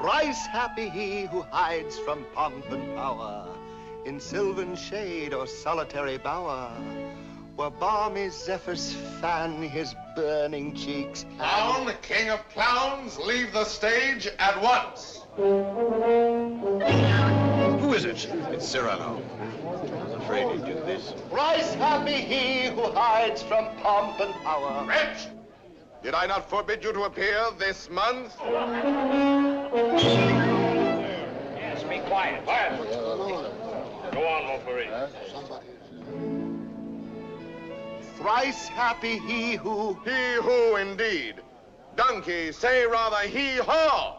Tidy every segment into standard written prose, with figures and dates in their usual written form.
Thrice happy he who hides from pomp and power in sylvan shade or solitary bower, where balmy zephyrs fan his burning cheeks. Clown, king of clowns, leave the stage at once. Who is it? It's Cyrano. I was afraid he'd do this. Thrice happy he who hides from pomp and power. Wretch! Did I not forbid you to appear this month? Yes, be quiet. Quiet. Go on, Montferry. Thrice happy he who... He who, indeed. Donkey, say rather he-haw.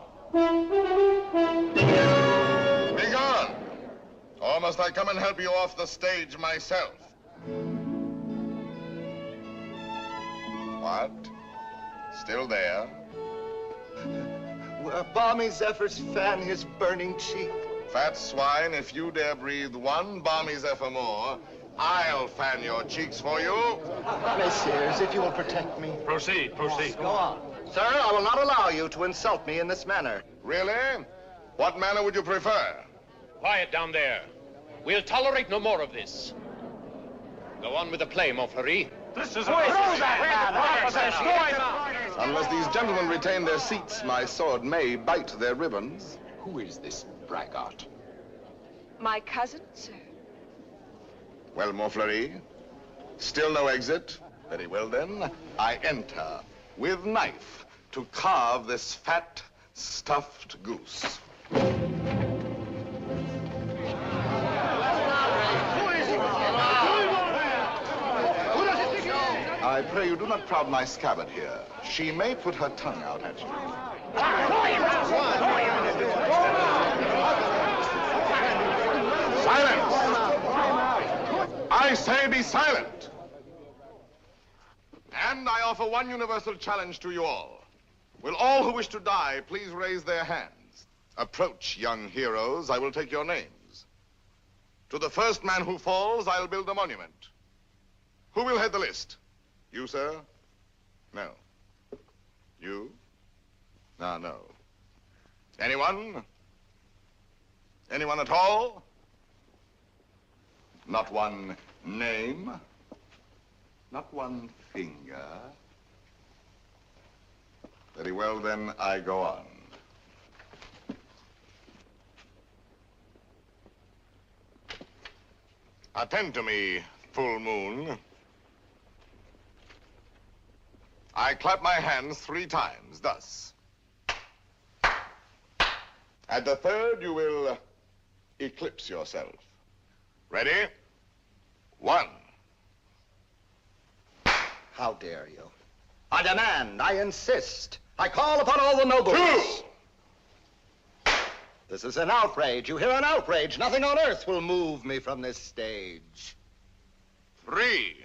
Be gone. Or must I come and help you off the stage myself? What? Still there? Where balmy zephyrs fan his burning cheek. Fat swine, if you dare breathe one balmy zephyr more, I'll fan your cheeks for you. Messieurs, if you will protect me. Proceed, proceed. Go on. Sir, I will not allow you to insult me in this manner. Really? What manner would you prefer? Quiet down there. We'll tolerate no more of this. Go on with the play, Montferry. This is Unless these gentlemen retain their seats, my sword may bite their ribbons. Who is this braggart? My cousin, sir. Well, Montfleury, still no exit? Very well, then. I enter with knife to carve this fat, stuffed goose. I pray you do not crowd my scabbard here. She may put her tongue out at you. Silence! I say be silent! And I offer one universal challenge to you all. Will all who wish to die please raise their hands? Approach, young heroes. I will take your names. To the first man who falls, I'll build a monument. Who will head the list? You, sir? No. You? Ah, no. Anyone? Anyone at all? Not one name? Not one finger? Very well, then, I go on. Attend to me, full moon. I clap my hands 3 times, thus. At the third, you will eclipse yourself. Ready? 1. How dare you? I demand, I insist. I call upon all the nobles. 2. This is an outrage. You hear, an outrage. Nothing on earth will move me from this stage. 3.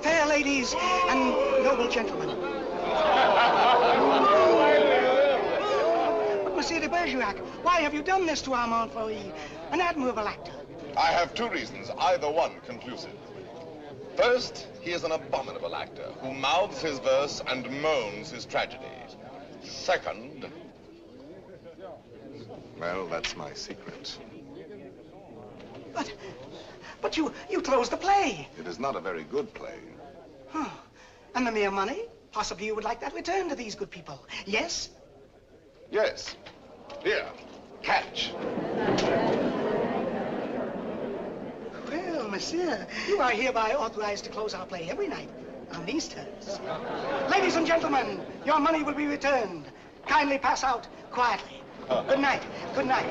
Fair ladies and noble gentlemen. But Monsieur de Bergerac, why have you done this to our Montferry, an admirable actor? I have 2 reasons, either one conclusive. First, he is an abominable actor who mouths his verse and moans his tragedy. Second, well, that's my secret. But you closed the play. It is not a very good play. Huh. And the mere money? Possibly you would like that returned to these good people. Yes? Yes. Here, catch. Well, monsieur, you are hereby authorized to close our play every night on these terms. Ladies and gentlemen, your money will be returned. Kindly pass out quietly. Good night. Good night.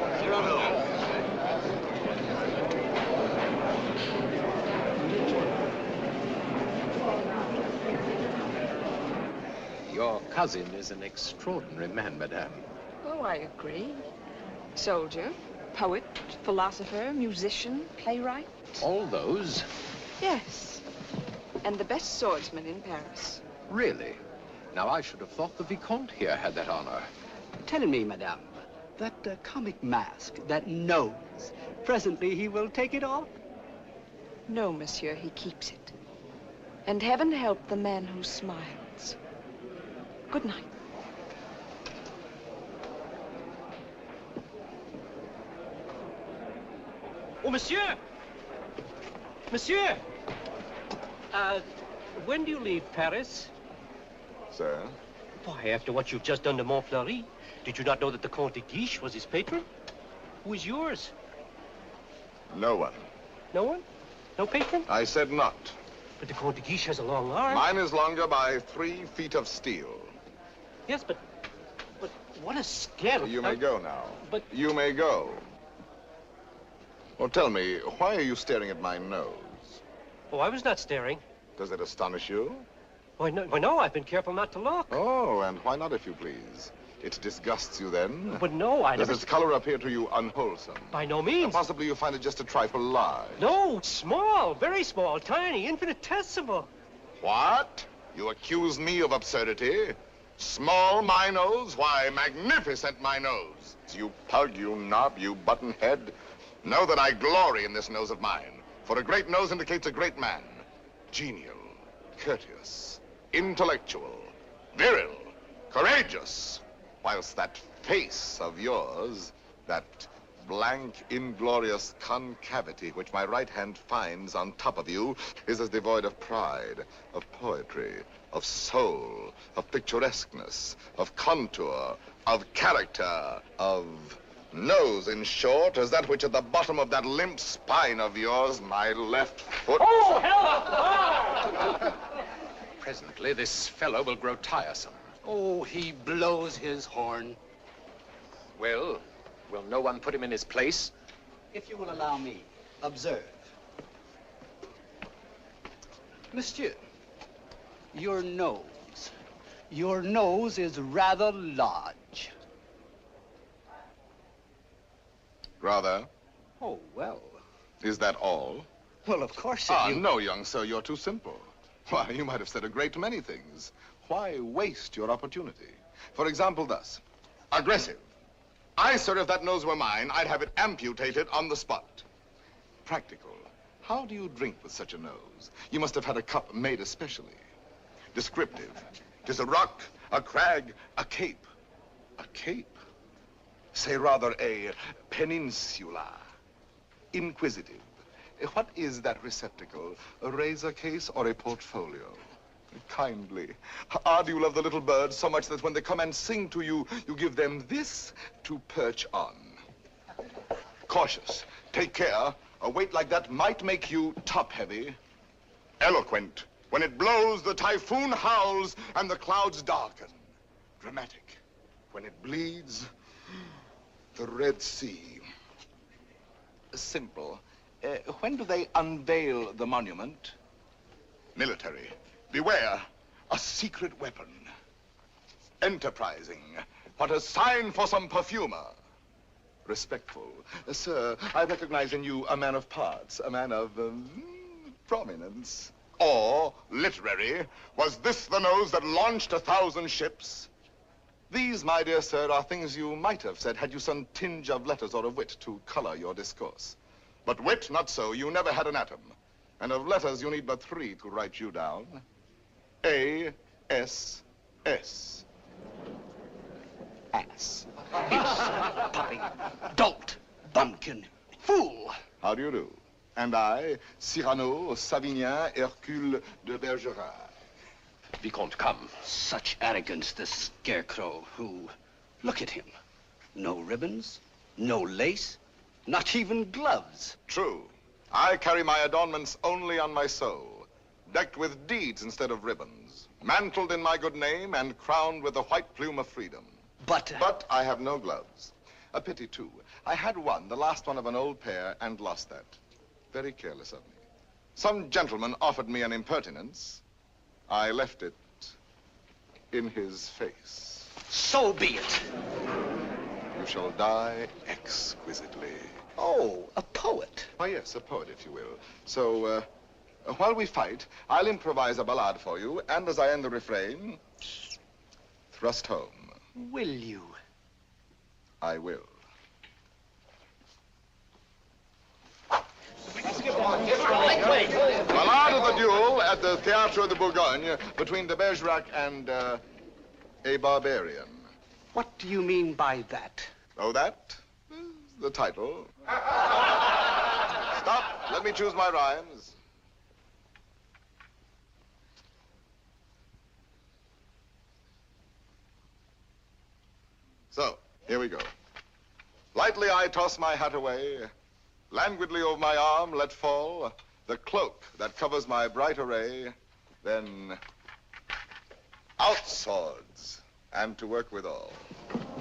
Your cousin is an extraordinary man, madame. Oh, I agree. Soldier, poet, philosopher, musician, playwright. All those? Yes. And the best swordsman in Paris. Really? Now, I should have thought the Vicomte here had that honor. Tell me, madame, that comic mask, that nose, presently he will take it off? No, monsieur, he keeps it. And heaven help the man who smiles. Good night. Oh, monsieur! Monsieur! When do you leave Paris? Sir? Why, after what you've just done to Montfleury, did you not know that the Comte de Guiche was his patron? Who is yours? No one. No one? No patron? I said not. But the Comte de Guiche has a long arm. Mine is longer by 3 feet of steel. Yes, but what a scandal. You may go now. But... You may go. Well, tell me, why are you staring at my nose? Oh, I was not staring. Does it astonish you? Why, no, I've been careful not to look. Oh, and why not, if you please? It disgusts you then? But no, I Does never... its color appear to you unwholesome? By no means. Possibly you find it just a trifle large. No, small, very small, tiny, infinitesimal. What? You accuse me of absurdity? Small, my nose? Why, magnificent, my nose. You pug, you knob, you buttonhead. Know that I glory in this nose of mine. For a great nose indicates a great man. Genial, courteous, intellectual, viril, courageous. Whilst that face of yours, that blank, inglorious concavity which my right hand finds on top of you, is as devoid of pride, of poetry, of soul, of picturesqueness, of contour, of character, of nose, in short, as that which at the bottom of that limp spine of yours, my left foot... Oh, hell! Presently, this fellow will grow tiresome. Oh, he blows his horn. Well, will no one put him in his place? If you will allow me, observe. Monsieur, your nose. Your nose is rather large. Rather? Oh, well. Is that all? Well, of course, if you... No, young sir, you're too simple. Why, you might have said a great many things. Why waste your opportunity? For example, thus. Aggressive. I, sir, if that nose were mine, I'd have it amputated on the spot. Practical. How do you drink with such a nose? You must have had a cup made especially. Descriptive. 'Tis a rock, a crag, a cape. A cape? Say rather a peninsula. Inquisitive. What is that receptacle? A razor case or a portfolio? Kindly. Do you love the little birds so much that when they come and sing to you, you give them this to perch on? Cautious. Take care. A weight like that might make you top-heavy. Eloquent. When it blows, the typhoon howls and the clouds darken. Dramatic. When it bleeds, the Red Sea. Simple. When do they unveil the monument? Military. Beware, a secret weapon. Enterprising. What a sign for some perfumer. Respectful. Sir, I recognize in you a man of parts, a man of prominence. Or, literary, was this the nose that launched 1,000 ships? These, my dear sir, are things you might have said had you some tinge of letters or of wit to color your discourse. But wit, not so. You never had an atom. And of letters, you need but 3 to write you down. A-S-S. Ass. Puppy. Dolt. Bumpkin. Fool. How do you do? And I, Cyrano, Savinien, Hercule de Bergerac. Vicomte, come. Such arrogance, this scarecrow who... Look at him. No ribbons, no lace, not even gloves. True. I carry my adornments only on my soul, decked with deeds instead of ribbons, mantled in my good name and crowned with the white plume of freedom. But I have no gloves. A pity, too. I had one, the last one of an old pair, and lost that. Very careless of me. Some gentleman offered me an impertinence. I left it in his face. So be it. You shall die exquisitely. Oh, a poet. Why, yes, a poet, if you will. So, while we fight, I'll improvise a ballade for you, and as I end the refrain, thrust home. Will you? I will. Let's get down. Ballade of the duel at the Théâtre de Bourgogne between de Bergerac and a barbarian. What do you mean by that? Oh, that? The title. Stop. Let me choose my rhymes. So, here we go. Lightly I toss my hat away, languidly over my arm let fall the cloak that covers my bright array, then out swords, and to work withal.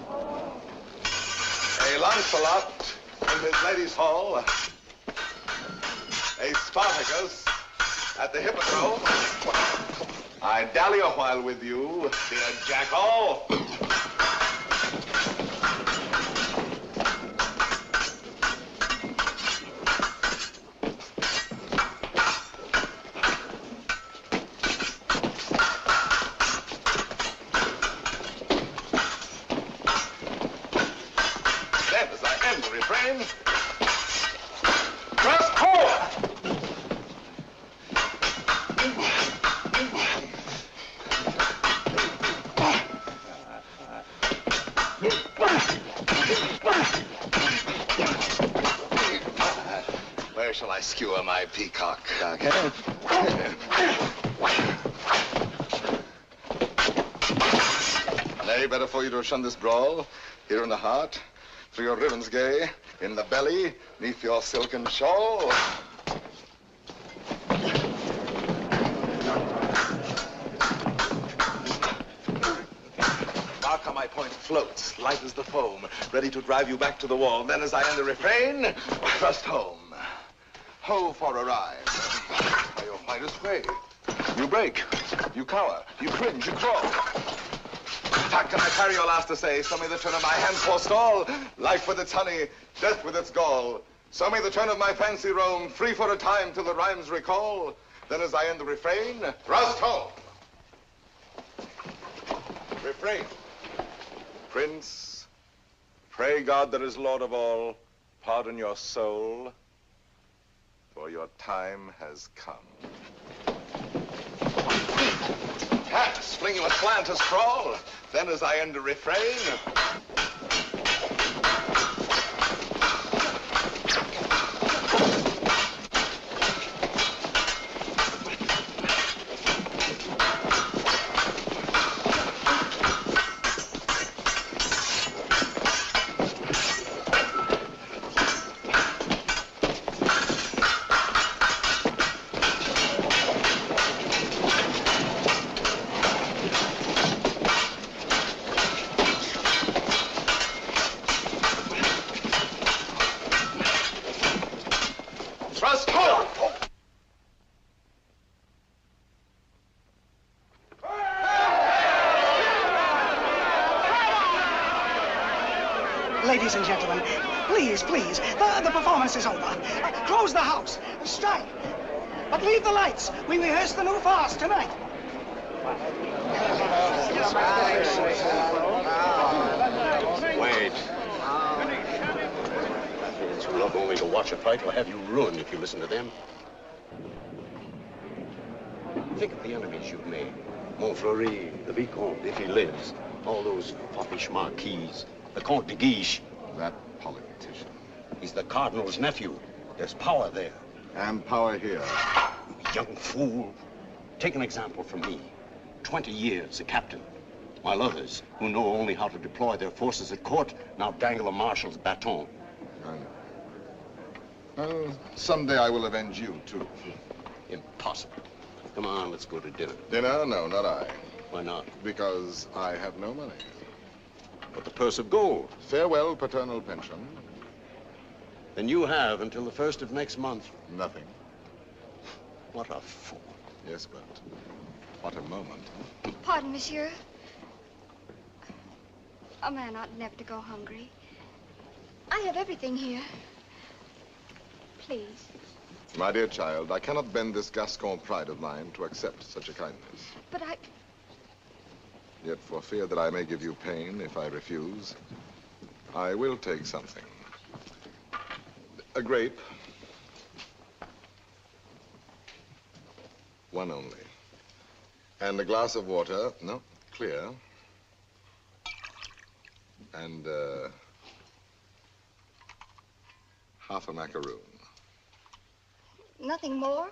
A Lancelot in his lady's hall, a Spartacus at the Hippodrome. I dally a while with you, dear jackal. Where shall I skewer my peacock? Nay, better for you to have shunned this brawl. Here in the heart, through your ribbons gay, in the belly, neath your silken shawl. Mark how my point floats, light as the foam, ready to drive you back to the wall. Then as I end the refrain, thrust home. Ho for a ride. By your finest way. You break, you cower, you cringe, you crawl. How can I carry your last essay? So may the turn of my hand forestall. Life with its honey, death with its gall. So may the turn of my fancy roam, free for a time till the rhymes recall. Then as I end the refrain, thrust home. Refrain. Prince, pray God that is Lord of all, pardon your soul, for your time has come. Pass, fling you aslant to sprawl. Then as I end the refrain, thrust home. Ladies and gentlemen, please, please, the performance is over. Close the house, strike. But leave the lights. We rehearse the new farce tonight. Wait. You love only to watch a fight will have you ruined if you listen to them. Think of the enemies you've made. Montfleury, the Vicomte, if he lives. All those foppish marquises. The Comte de Guiche. That politician. He's the Cardinal's nephew. There's power there. And power here. Young fool. Take an example from me. 20 years a captain. While others, who know only how to deploy their forces at court, now dangle a marshal's baton. I know. Well, someday I will avenge you, too. Impossible. Come on, let's go to dinner. Dinner? No, not I. Why not? Because I have no money. But the purse of gold. Farewell, paternal pension. Then you have until the 1st of next month. Nothing. What a fool. Yes, but what a moment. Pardon, monsieur. A man ought never to go hungry. I have everything here. Please. My dear child, I cannot bend this Gascon pride of mine to accept such a kindness. But I... Yet for fear that I may give you pain if I refuse, I will take something. A grape. One only. And a glass of water, no, clear. And, half a macaroon. Nothing more?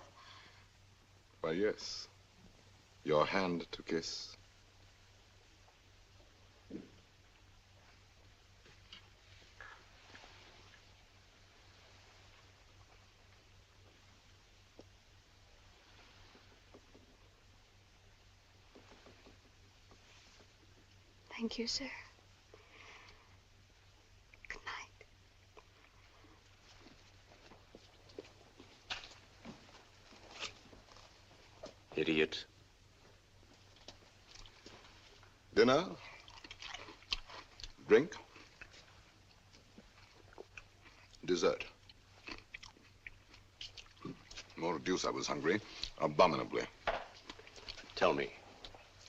Why, yes. Your hand to kiss. Thank you, sir. Good night. Idiot. Dinner? Drink? Dessert? More deuce, I was hungry. Abominably. Tell me,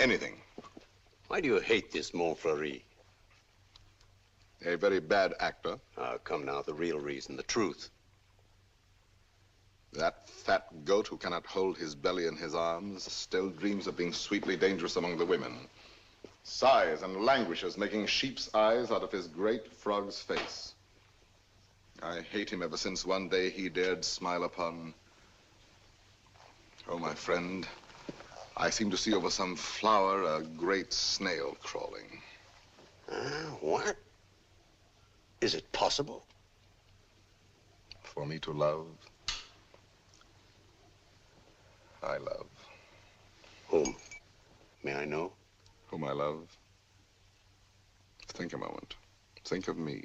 Anything. why do you hate this Montfleury? A very bad actor. Come now, the real reason, the truth. That fat goat who cannot hold his belly in his arms still dreams of being sweetly dangerous among the women. Sighs and languishes, making sheep's eyes out of his great frog's face. I hate him ever since one day he dared smile upon... Oh, my friend, I seem to see over some flower a great snail crawling. What? Is it possible? For me to love, I love. Whom? May I know? Whom I love? Think a moment. Think of me.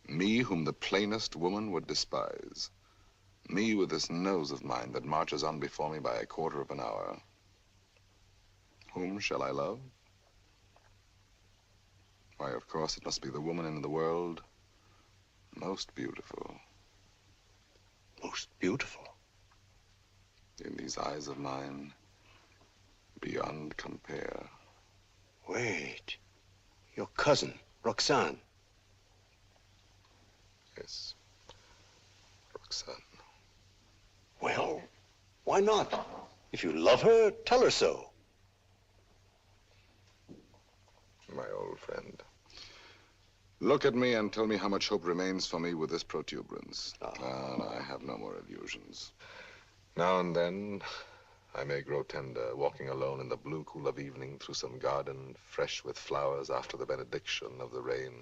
Me whom the plainest woman would despise. Me with this nose of mine that marches on before me by a quarter of an hour. Whom shall I love? Why, of course, it must be the woman in the world most beautiful. Most beautiful? In these eyes of mine, beyond compare. Wait. Your cousin, Roxane. Yes, Roxanne. Well, why not? If you love her, tell her so. My old friend. Look at me and tell me how much hope remains for me with this protuberance. No, I have no more illusions. Now and then, I may grow tender, walking alone in the blue cool of evening through some garden fresh with flowers after the benediction of the rain.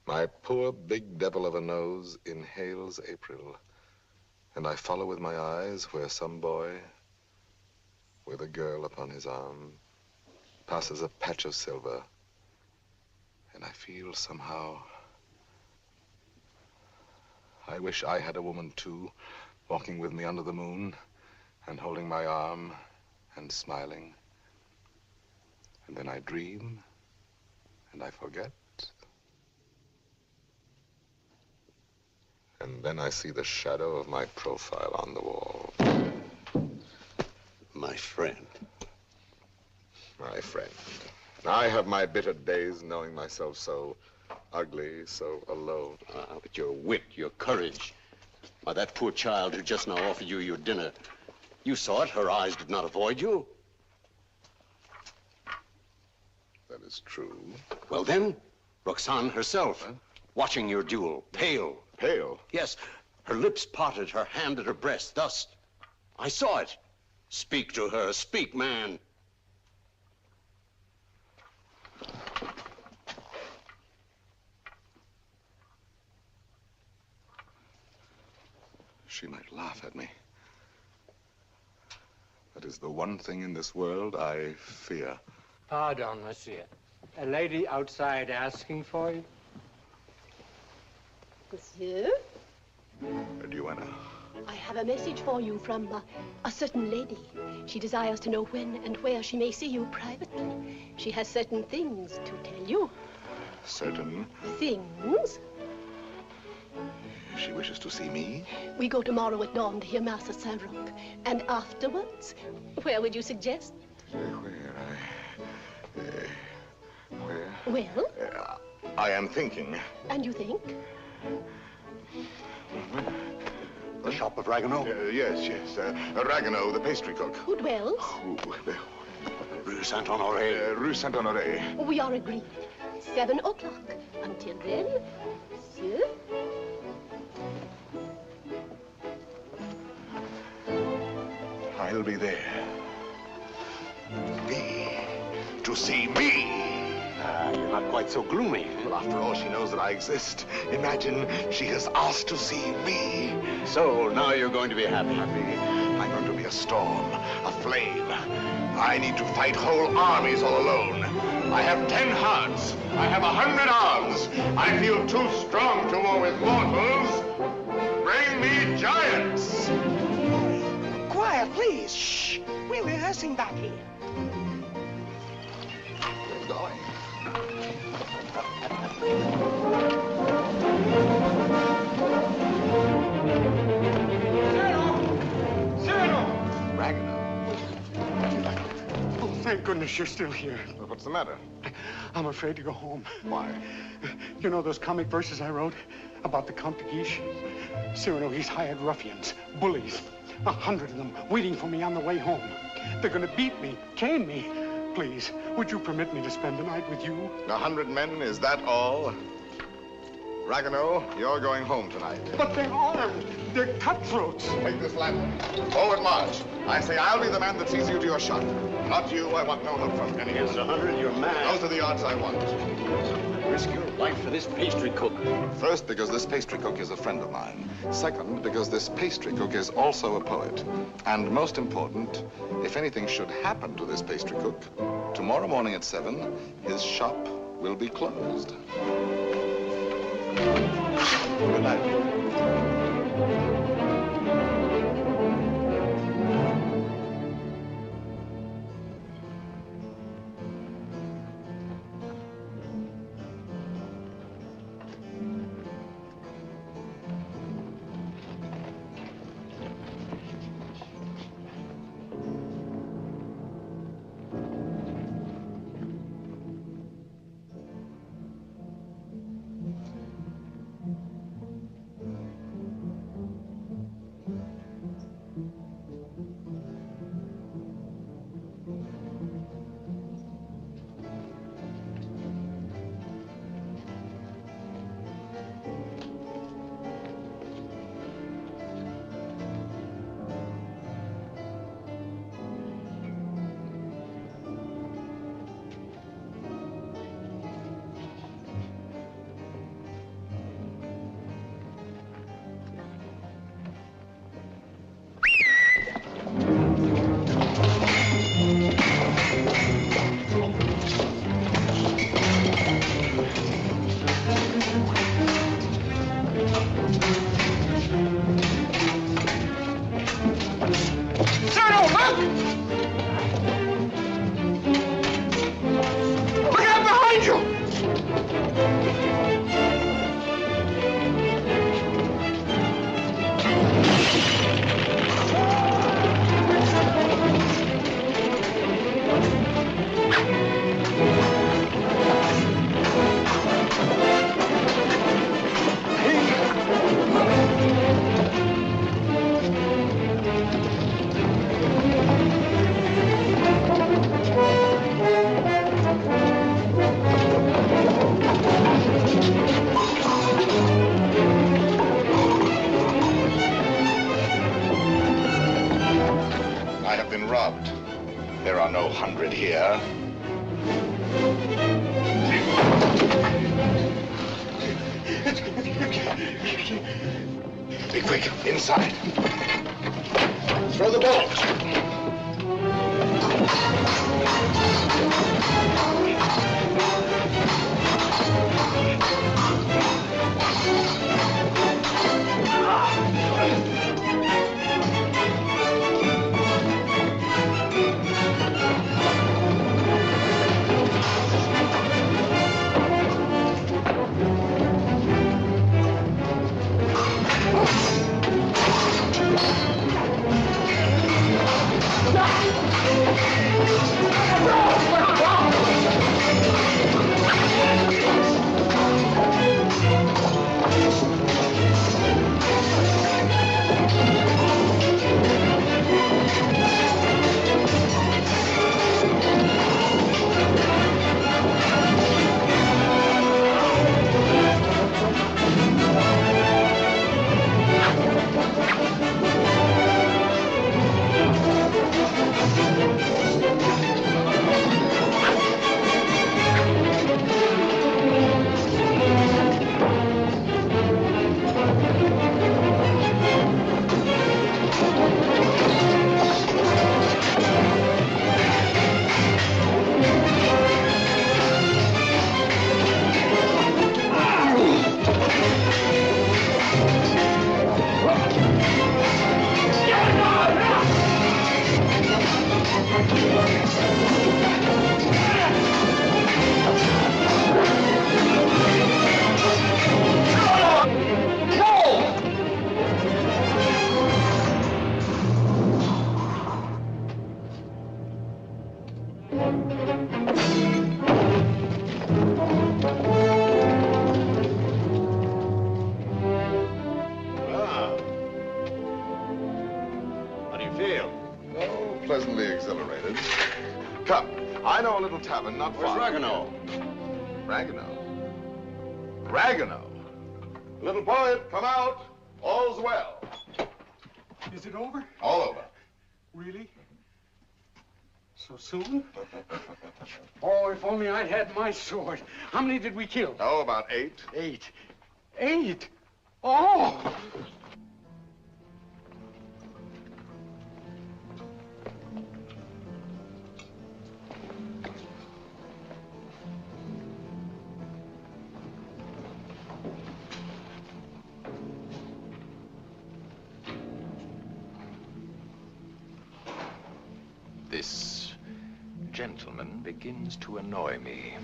My poor big devil of a nose inhales April, and I follow with my eyes where some boy, with a girl upon his arm, passes a patch of silver, and I feel somehow, I wish I had a woman too, walking with me under the moon, and holding my arm, and smiling. And then I dream, and I forget. And then I see the shadow of my profile on the wall. My friend. My friend. I have my bitter days knowing myself so ugly, so alone. But your wit, your courage. Why, that poor child who just now offered you your dinner, you saw it. Her eyes did not avoid you. That is true. Well then, Roxane herself, watching your duel, pale. Pale? Yes, her lips parted, her hand at her breast, thus. I saw it. Speak to her, speak, man. She might laugh at me. That is the one thing in this world I fear. Pardon, monsieur. A lady outside asking for you? Monsieur? A duenna. I have a message for you from a certain lady. She desires to know when and where she may see you privately. She has certain things to tell you. Certain? Things? She wishes to see me? We go tomorrow at dawn to hear Mass at Saint-Roch. And afterwards, where would you suggest? Where? Well? I am thinking. And you think? The shop of Ragueneau? Yes. Ragueneau, the pastry cook. Who dwells? Rue Saint-Honoré. Rue Saint-Honoré. We are agreed. 7 o'clock. Until then, monsieur. I'll be there. To see me. You're not quite so gloomy. Well, after all, she knows that I exist. Imagine she has asked to see me. So, now you're going to be happy. I'm going to be a storm, a flame. I need to fight whole armies all alone. I have 10 hearts. I have 100 arms. I feel too strong to war with mortals. Bring me giants. Quiet, please. Shh. We're rehearsing back here. We're going. Cyrano! Ragueneau. Oh, thank goodness you're still here. Well, what's the matter? I'm afraid to go home. Why? You know those comic verses I wrote about the Count de Guiche? Cyrano, he's hired ruffians, bullies, 100 of them waiting for me on the way home. They're going to beat me, cane me. Please, would you permit me to spend the night with you? 100 men, is that all? Ragueneau, you're going home tonight. But they're armed. They're cutthroats. Take this lantern. Forward march. I say I'll be the man that sees you to your shot. Not you. I want no help from anyone. Here's 100. You're mad. Those are the odds I want. Risk your life for this pastry cook. First, because this pastry cook is a friend of mine. Second, because this pastry cook is also a poet. And most important, if anything should happen to this pastry cook, tomorrow morning at 7, his shop will be closed. Good night. There are no 100 here. Be quick, inside. Throw the bolt. Pleasantly exhilarated. Come, I know a little tavern not far. Where's Ragueneau? Ragueneau? Little poet, come out. All's well. Is it over? All over. Really? So soon? Oh, if only I'd had my sword. How many did we kill? Oh, about 8. 8. 8? Oh! This gentleman begins to annoy me.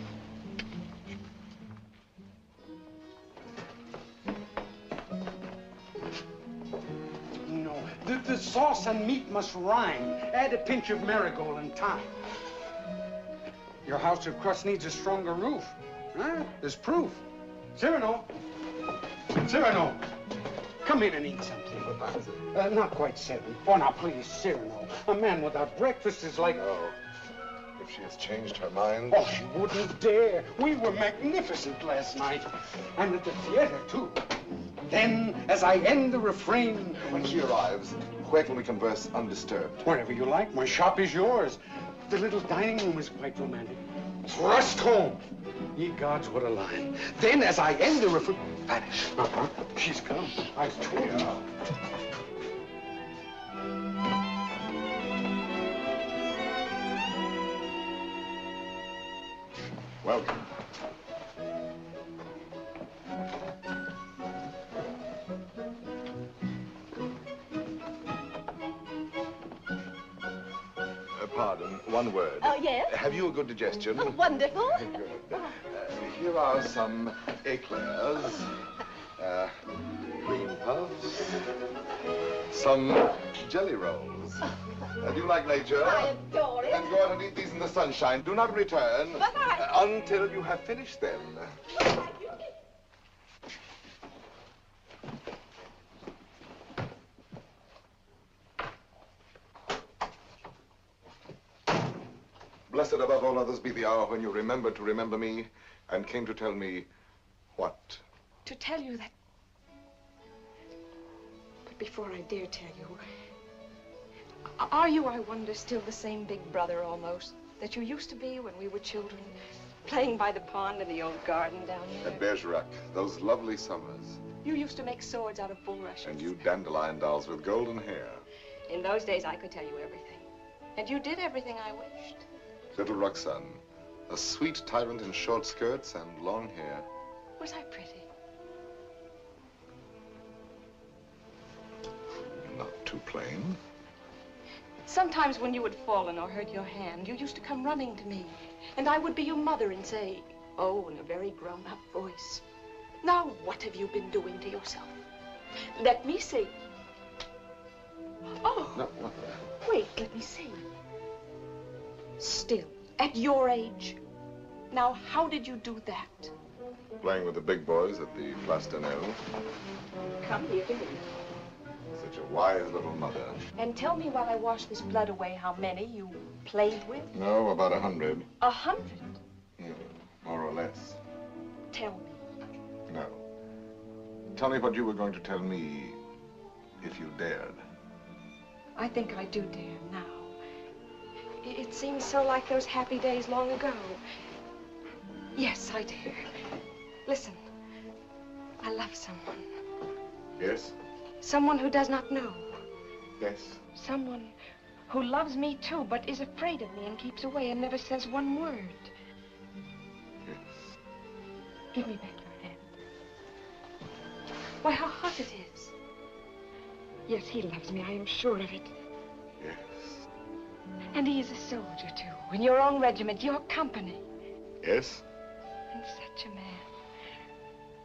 No, the sauce and meat must rhyme. Add a pinch of marigold and thyme. Your house of crust needs a stronger roof. Huh? There's proof. Cyrano! Cyrano! Come in and eat something. Not quite 7. Oh, now, please, Cyrano. A man without breakfast is like... Oh, if she has changed her mind... Oh, she wouldn't dare. We were magnificent last night. And at the theater, too. Then, as I end the refrain... When she arrives, where can we converse undisturbed? Wherever you like. My shop is yours. The little dining room is quite romantic. Thrust home. Ye gods, what a line. Then, as I end the refrain... Vanish. She's come. I told you. Welcome. Pardon, one word. Oh, yes? Have you a good digestion? Oh, wonderful. Good. Here are some eclairs, cream puffs, some jelly rolls. Do you like nature? I adore it. Then go out and eat these in the sunshine. Do not return until you have finished them. Blessed above all others be the hour when you remembered to remember me and came to tell me what? To tell you that... But before I dare tell you, are you, I wonder, still the same big brother almost that you used to be when we were children, playing by the pond in the old garden down there? At Bergerac, those lovely summers. You used to make swords out of bulrushes. And you dandelion dolls with golden hair. In those days, I could tell you everything. And you did everything I wished. Little Roxanne, a sweet tyrant in short skirts and long hair. Was I pretty? Not too plain. Sometimes when you had fallen or hurt your hand, you used to come running to me. And I would be your mother and say, oh, in a very grown-up voice, now what have you been doing to yourself? Let me see. Oh, No, not that. wait, let me see. Still, at your age. Now, how did you do that? Playing with the big boys at the Place d'Anneau. Come here to me. Such a wise little mother. And tell me while I wash this blood away how many you played with. No, about 100. 100? More or less. Tell me. No. Tell me what you were going to tell me if you dared. I think I do dare now. It seems so like those happy days long ago. Yes, I dare. Listen, I love someone. Yes? Someone who does not know. Yes. Someone who loves me too, but is afraid of me and keeps away and never says one word. Yes. Give me back your hand. Why, how hot it is. Yes, he loves me, I am sure of it. Yes. And he is a soldier, too. In your own regiment, your company. Yes? And such a man.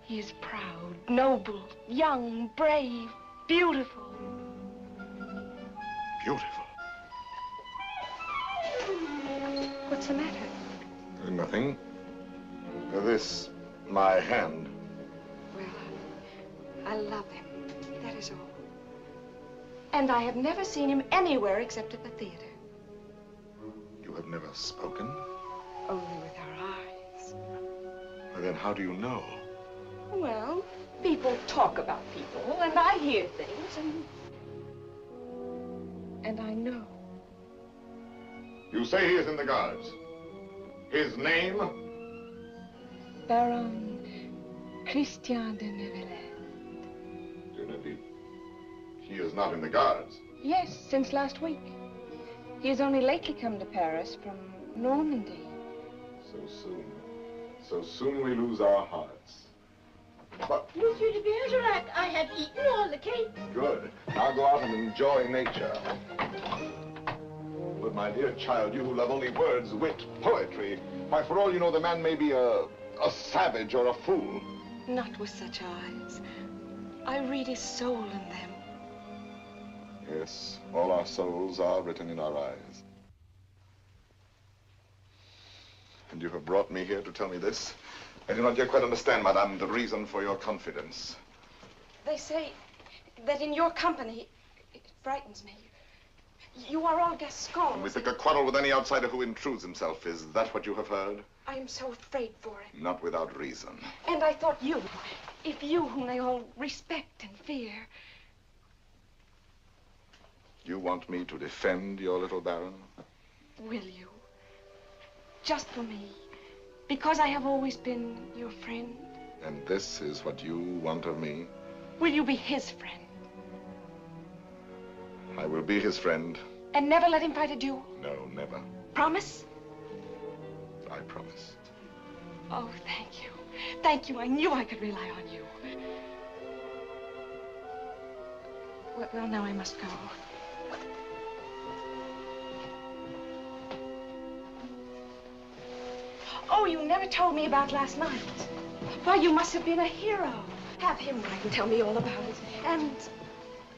He is proud, noble, young, brave, beautiful. Beautiful. What's the matter? Nothing. This, my hand. Well, I love him. That is all. And I have never seen him anywhere except at the theater. You have never spoken? Only with our eyes. Well, then how do you know? Well, people talk about people, and I hear things, and I know. You say he is in the Guards. His name? Baron Christian de Neuvillette. He is not in the Guards. Yes, since last week. He has only lately come to Paris from Normandy. So soon. So soon we lose our hearts. But... Monsieur de Bergerac, I have eaten all the cake. Good. Now go out and enjoy nature. But my dear child, you who love only words, wit, poetry, why, for all you know, the man may be a savage or a fool. Not with such eyes. I read his soul in them. Yes, all our souls are written in our eyes. And you have brought me here to tell me this? I do not yet quite understand, madame, the reason for your confidence. They say that in your company, it frightens me. You are all Gascons. We pick a quarrel with any outsider who intrudes himself. Is that what you have heard? I am so afraid for it. Not without reason. And I thought you, if you whom they all respect and fear. You want me to defend your little baron? Will you? Just for me. Because I have always been your friend. And this is what you want of me? Will you be his friend? I will be his friend. And never let him fight a duel? No, never. Promise? I promise. Oh, thank you. Thank you. I knew I could rely on you. Well, now I must go. Oh, you never told me about last night. Why, you must have been a hero. Have him write and tell me all about it. And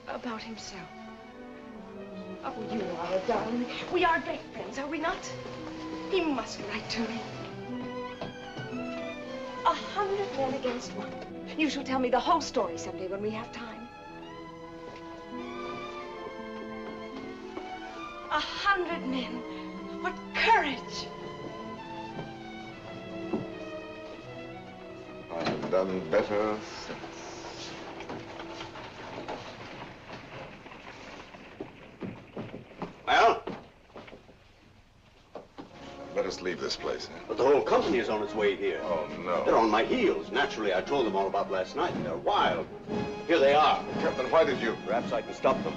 about himself. Oh, you are a darling. We are great friends, are we not? He must write to me. 100 men against one. You shall tell me the whole story someday when we have time. 100 men. What courage! I have done better since. Well? Let us leave this place, eh? But the whole company is on its way here. Oh, no. They're on my heels. Naturally, I told them all about last night. They're wild. Here they are. Captain, why did you? Perhaps I can stop them.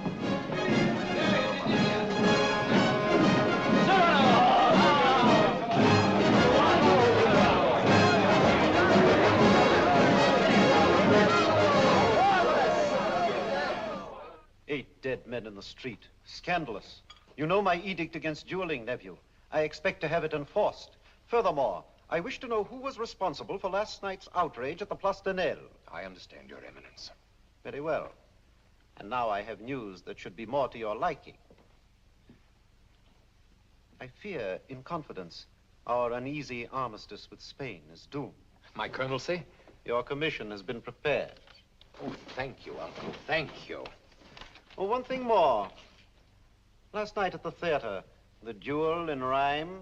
Dead men in the street. Scandalous. You know my edict against dueling, nephew. I expect to have it enforced. Furthermore, I wish to know who was responsible for last night's outrage at the Place de Nesle. I understand, Your Eminence. Very well. And now I have news that should be more to your liking. I fear, in confidence, our uneasy armistice with Spain is doomed. My colonelcy? Your commission has been prepared. Oh, thank you, Uncle. Thank you. Oh, one thing more. Last night at the theater, the duel in rhyme,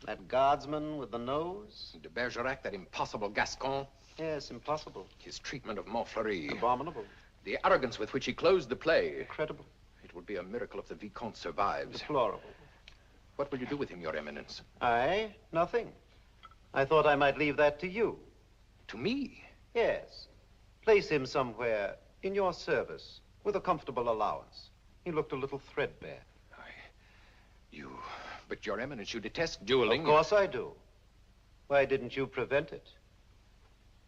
that guardsman with the nose. De Bergerac, that impossible Gascon. Yes, impossible. His treatment of Montfleury. Abominable. The arrogance with which he closed the play. Incredible. It would be a miracle if the Vicomte survives. Deplorable. What will you do with him, Your Eminence? I? Nothing. I thought I might leave that to you. To me? Yes. Place him somewhere in your service with a comfortable allowance. He looked a little threadbare. But Your Eminence, you detest dueling. Of course I do. Why didn't you prevent it?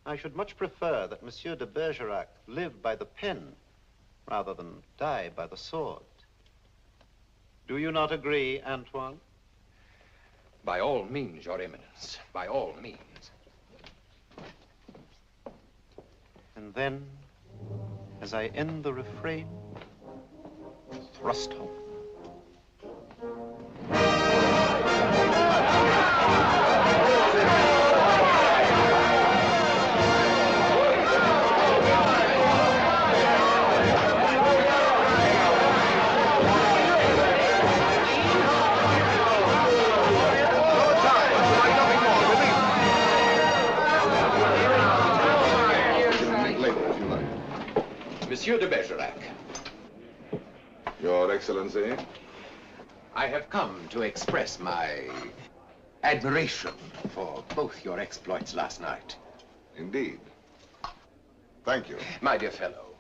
I should much prefer that Monsieur de Bergerac live by the pen rather than die by the sword. Do you not agree, Antoine? By all means, Your Eminence. By all means. And then, as I end the refrain, thrust home. Monsieur de Bergerac. Your Excellency. I have come to express my admiration for both your exploits last night. Indeed. Thank you. My dear fellow,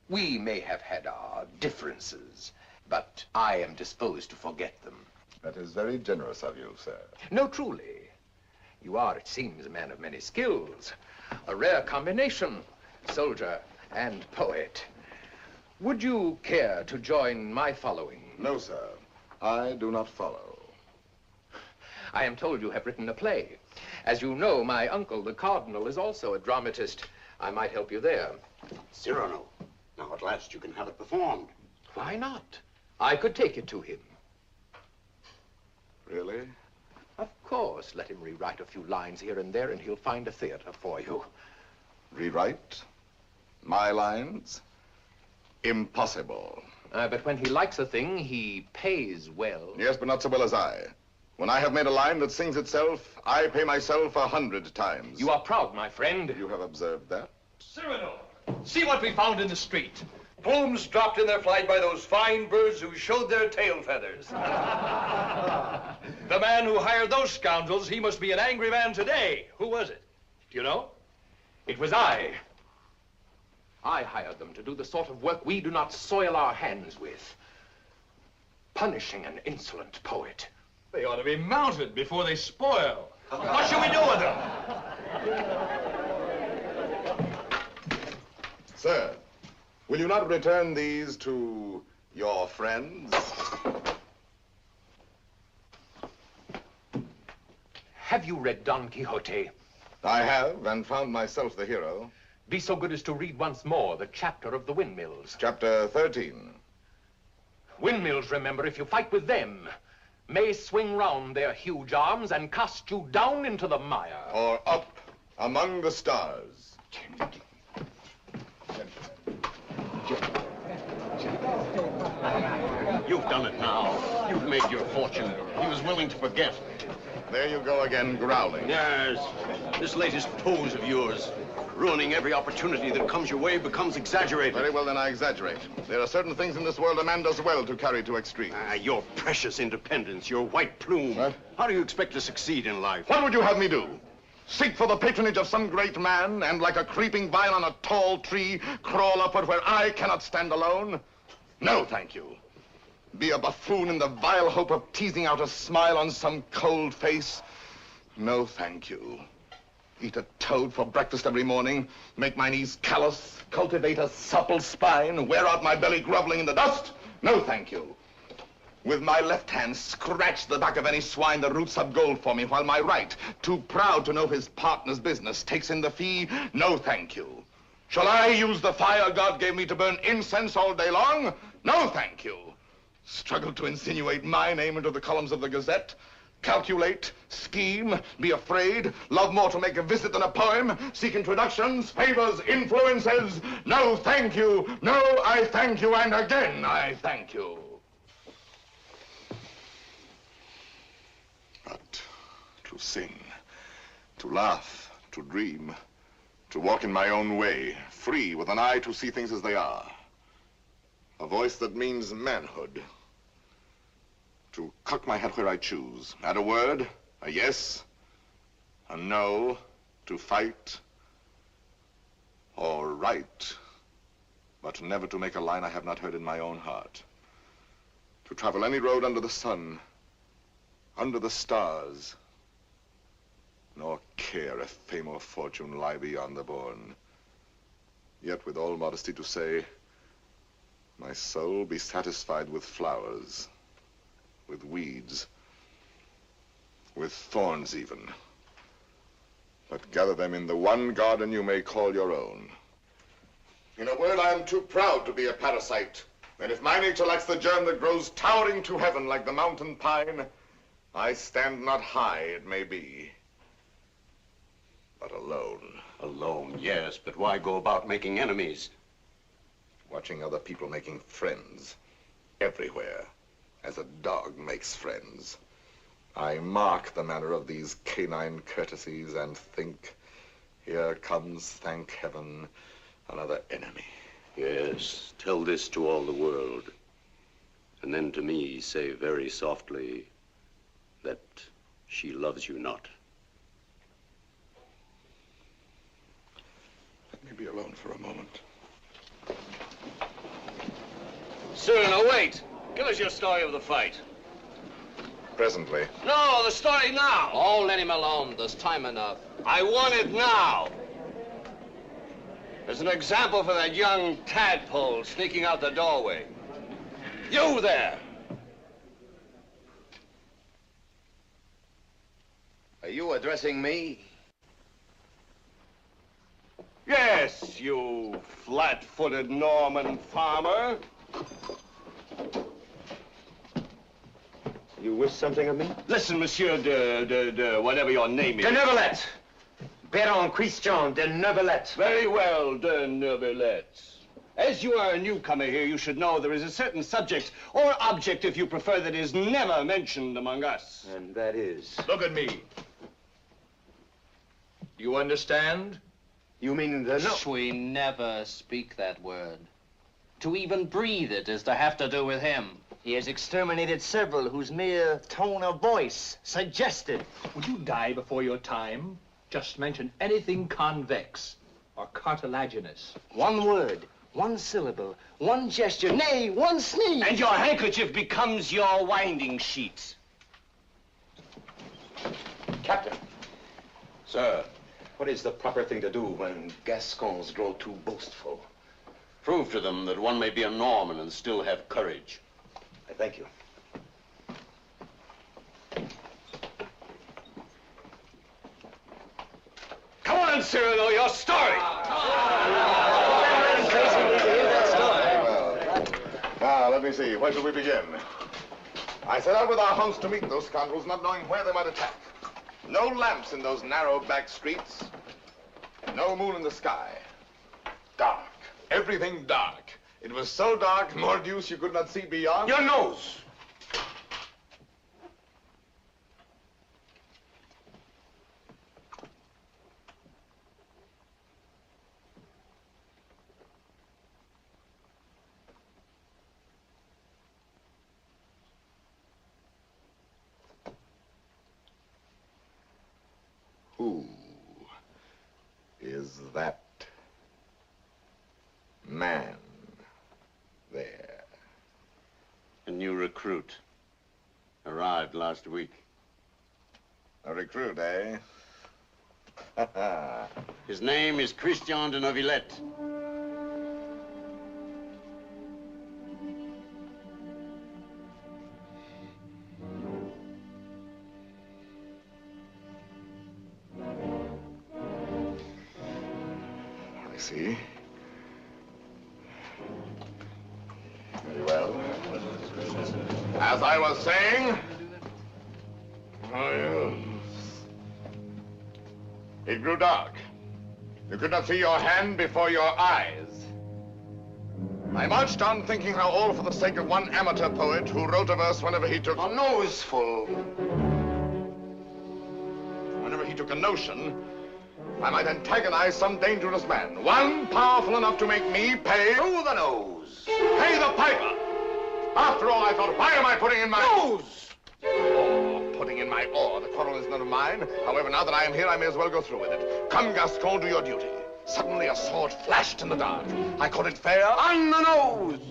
we may have had our differences, but I am disposed to forget them. That is very generous of you, sir. No, truly. You are, it seems, a man of many skills. A rare combination, soldier and poet. Would you care to join my following? No, sir. I do not follow. I am told you have written a play. As you know, my uncle, the Cardinal, is also a dramatist. I might help you there. Cyrano, now at last you can have it performed. Why not? I could take it to him. Really? Of course. Let him rewrite a few lines here and there, and he'll find a theater for you. Rewrite? My lines? Impossible. But when he likes a thing, he pays well. Yes, but not so well as I. When I have made a line that sings itself, I pay myself 100 times. You are proud, my friend. You have observed that? Cyrano, see what we found in the street. Plumes dropped in their flight by those fine birds who showed their tail feathers. The man who hired those scoundrels, he must be an angry man today. Who was it? Do you know? It was I. I hired them to do the sort of work we do not soil our hands with. Punishing an insolent poet. They ought to be mounted before they spoil. What shall we do with them? Sir, will you not return these to your friends? Have you read Don Quixote? I have, and found myself the hero. Be so good as to read once more the chapter of the windmills. Chapter 13. Windmills, remember, if you fight with them, may swing round their huge arms and cast you down into the mire. Or up among the stars. You've done it now. You've made your fortune. He was willing to forget. There you go again, growling. Yes. This latest pose of yours, ruining every opportunity that comes your way, becomes exaggerated. Very well, then I exaggerate. There are certain things in this world a man does well to carry to extremes. Your precious independence, your white plume. What? How do you expect to succeed in life? What would you have me do? Seek for the patronage of some great man, and like a creeping vine on a tall tree, crawl upward where I cannot stand alone? No, thank you. Be a buffoon in the vile hope of teasing out a smile on some cold face? No, thank you. Eat a toad for breakfast every morning, make my knees callous, cultivate a supple spine, wear out my belly groveling in the dust? No, thank you. With my left hand, scratch the back of any swine that roots up gold for me, while my right, too proud to know his partner's business, takes in the fee? No, thank you. Shall I use the fire God gave me to burn incense all day long? No, thank you. Struggle to insinuate my name into the columns of the Gazette? Calculate, scheme, be afraid, love more to make a visit than a poem, seek introductions, favors, influences? No, thank you. No, I thank you, and again I thank you. But to sing, to laugh, to dream, to walk in my own way, free, with an eye to see things as they are. A voice that means manhood. To cock my head where I choose. Add a word, a yes, a no, to fight or write, but never to make a line I have not heard in my own heart. To travel any road under the sun, under the stars, nor care if fame or fortune lie beyond the bourne. Yet with all modesty to say, my soul be satisfied with flowers with weeds, with thorns even. But gather them in the one garden you may call your own. In a word, I am too proud to be a parasite. And if my nature lacks the germ that grows towering to heaven like the mountain pine, I stand not high, it may be, but alone. Alone, yes, but why go about making enemies? Watching other people making friends everywhere, as a dog makes friends. I mark the manner of these canine courtesies and think, here comes, thank heaven, another enemy. Yes, tell this to all the world. And then to me say very softly that she loves you not. Let me be alone for a moment. Cyrano, wait. Give us your story of the fight. Presently. No, the story now. Oh, let him alone. There's time enough. I want it now. As an example for that young tadpole sneaking out the doorway. You there. Are you addressing me? Yes, you flat-footed Norman farmer. You wish something of me? Listen, Monsieur de whatever your name is. De Neuvillette. Baron Christian de Neuvillette. Very well, de Neuvillette. As you are a newcomer here, you should know there is a certain subject, or object, if you prefer, that is never mentioned among us. And that is? Look at me. Do you understand? You mean the no? We never speak that word. To even breathe it is to have to do with him. He has exterminated several whose mere tone of voice suggested. Would you die before your time? Just mention anything convex or cartilaginous. One word, one syllable, one gesture, nay, one sneeze. And your handkerchief becomes your winding sheet. Captain. Sir, what is the proper thing to do when Gascons grow too boastful? Prove to them that one may be a Norman and still have courage. I thank you. Come on, Cyrano, your story. Now, let me see. Where shall we begin? I set out with our hounds to meet those scoundrels, not knowing where they might attack. No lamps in those narrow back streets. No moon in the sky. Dark. Everything dark. It was so dark, mordius, you could not see beyond. Your nose. Who is that man there? A new recruit. Arrived last week. A recruit, eh? His name is Christian de Neuvillette. I see. Very well. As I was saying, it grew dark. You could not see your hand before your eyes. I marched on thinking how all for the sake of one amateur poet who wrote a verse whenever he took a noseful. Whenever he took a notion, I might antagonize some dangerous man. One powerful enough to make me pay through the nose. Pay the piper. After all, I thought, why am I putting in my nose? Oh, putting in my oar. The quarrel is none of mine. However, now that I am here, I may as well go through with it. Come, Gascon, do your duty. Suddenly a sword flashed in the dark. I caught it fair on the nose.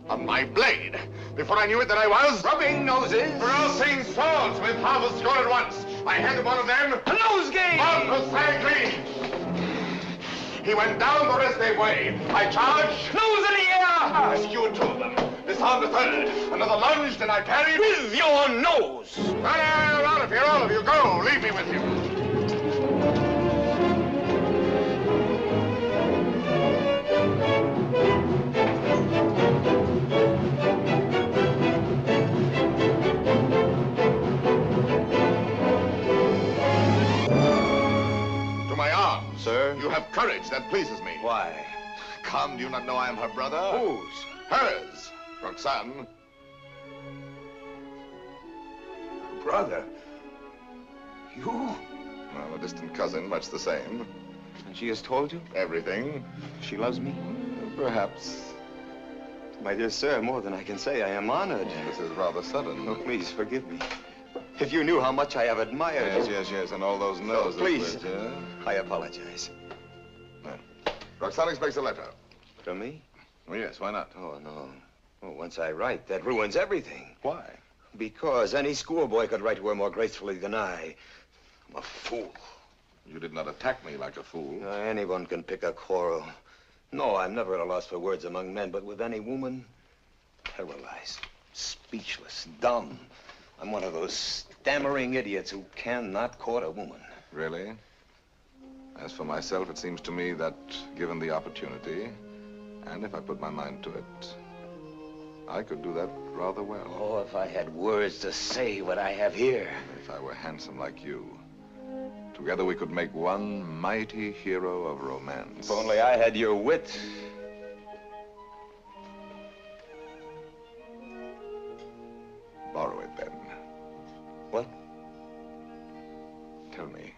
On my blade. Before I knew it, there I was rubbing noses, crossing swords with half a score at once. I handed one of them a nosegay. More precisely. He went down the restive way. I charged. Nose in the air! I skewed two of them. This found a third. Another lunge, then I parried. With your nose! Well, out of here, all of you. Go, leave me with him. To my arms. Sir? You have courage. That pleases me. Why? Come, do you not know I am her brother? Whose? Hers. Roxanne. Brother? You? Well, a distant cousin, much the same. And she has told you? Everything. She loves me? Perhaps. My dear sir, more than I can say, I am honored. This is rather sudden. Oh, please, forgive me. If you knew how much I have admired you. Yes, and all those noses. Please, I apologize. Roxanne expects a letter. From me? Oh, yes, why not? Oh, no. Oh, once I write, that ruins everything. Why? Because any schoolboy could write to her more gracefully than I. I'm a fool. You did not attack me like a fool. Anyone can pick a quarrel. No, I'm never at a loss for words among men, but with any woman, paralyzed, speechless, dumb. I'm one of those stammering idiots who cannot court a woman. Really? As for myself, it seems to me that, given the opportunity, and if I put my mind to it, I could do that rather well. Oh, if I had words to say what I have here. If I were handsome like you, together we could make one mighty hero of romance. If only I had your wit. Borrow it, then. What? Tell me.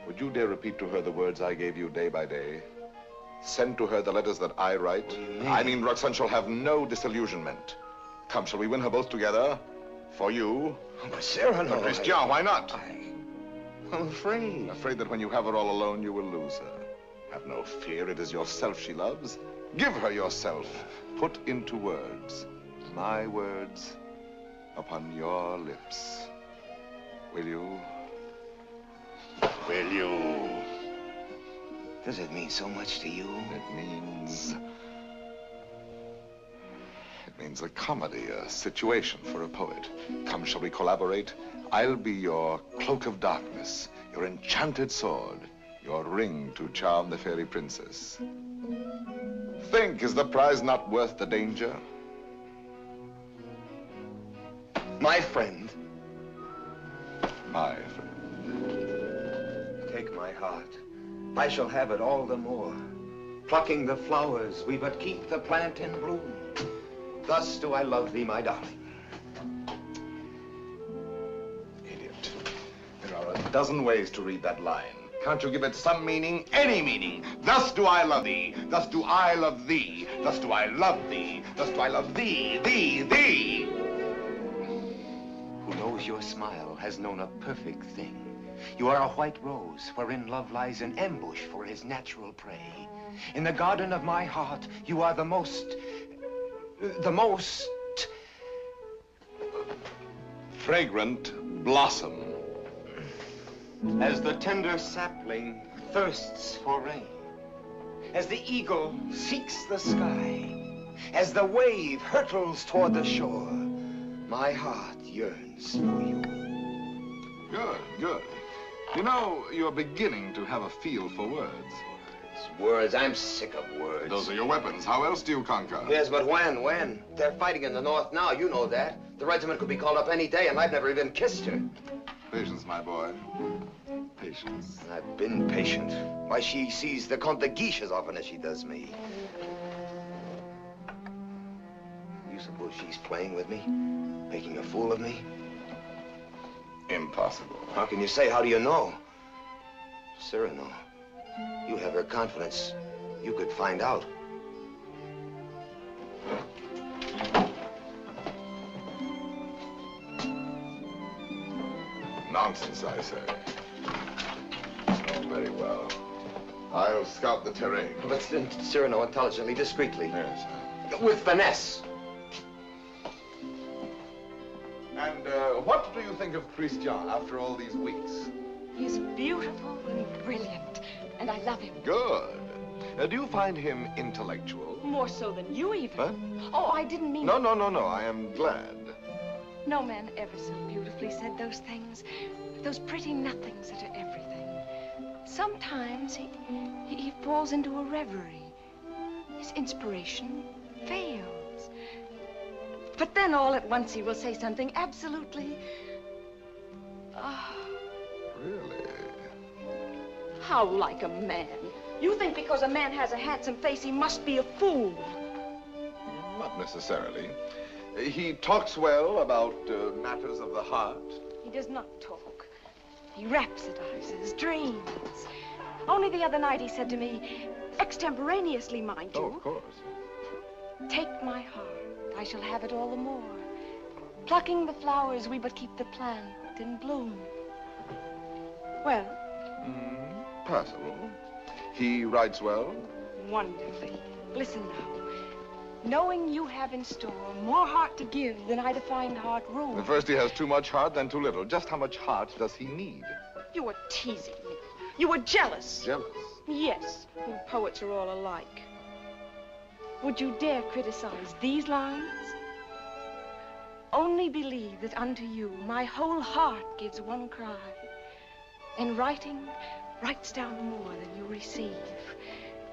Would you dare repeat to her the words I gave you day by day? Send to her the letters that I write? What do you mean? I mean, Roxanne shall have no disillusionment. Come, shall we win her both together? For you? Oh, but Cyrano, For Christian, why not? I'm afraid. Afraid that when you have her all alone, you will lose her. Have no fear, it is yourself she loves. Give her yourself. Put into words, my words, upon your lips. Will you? Will you? Does it mean so much to you? It means a comedy, a situation for a poet. Come, shall we collaborate? I'll be your cloak of darkness, your enchanted sword, your ring to charm the fairy princess. Think, is the prize not worth the danger? My friend. My friend. Take my heart. I shall have it all the more. Plucking the flowers, we but keep the plant in bloom. Thus do I love thee, my darling. Idiot. There are a dozen ways to read that line. Can't you give it some meaning? Any meaning. Thus do I love thee. Thus do I love thee. Thus do I love thee. Thus do I love thee, thee. Who knows your smile has known a perfect thing. You are a white rose wherein love lies in ambush for his natural prey. In the garden of my heart, you are the most fragrant blossom. As the tender sapling thirsts for rain, as the eagle seeks the sky, as the wave hurtles toward the shore, my heart yearns for you. Good, good. You know, you're beginning to have a feel for words. Words, I'm sick of words. Those are your weapons. How else do you conquer? Yes, but when? They're fighting in the north now, you know that. The regiment could be called up any day, and I've never even kissed her. Patience, my boy. Patience. I've been patient. Why, she sees the Comte de Guiche as often as she does me. You suppose she's playing with me? Making a fool of me? Impossible. How can you say? How do you know? Cyrano, you have her confidence. You could find out. Nonsense, I say. Oh, very well. I'll scout the terrain. But Cyrano, intelligently, discreetly. Yes. With finesse. And what do you think of Christian after all these weeks? He's beautiful and brilliant, and I love him. Good. Do you find him intellectual? More so than you even. Huh? Oh, I didn't mean... No, no, no, no. I am glad. No man ever so beautifully said those things. Those pretty nothings that are everything. Sometimes he falls into a reverie. His inspiration fails. But then all at once he will say something absolutely... Really? How like a man. You think because a man has a handsome face, he must be a fool. Not necessarily. He talks well about matters of the heart. He does not talk. He rhapsodizes, dreams. Only the other night he said to me, extemporaneously, mind you. Oh, of course. Take my heart, I shall have it all the more. Plucking the flowers, we but keep the plant in bloom. Well? Passable. He writes well? Wonderfully. Listen now. Knowing you have in store more heart to give than I to find heart room. First he has too much heart, then too little. Just how much heart does he need? You were teasing me. You were jealous. Jealous? Yes. You poets are all alike. Would you dare criticize these lines? Only believe that unto you my whole heart gives one cry. And writing, writes down more than you receive,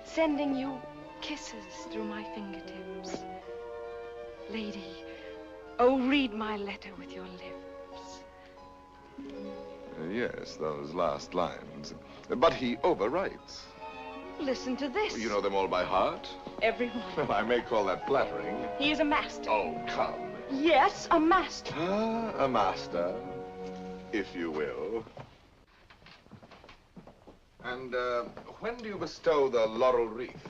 sending you kisses through my fingertips. Lady, oh, read my letter with your lips. Yes, those last lines. But he overwrites. Listen to this. You know them all by heart? Everyone. Well, I may call that flattering. He is a master. Oh, come. Yes, a master. Ah, a master, if you will. And when do you bestow the laurel wreath?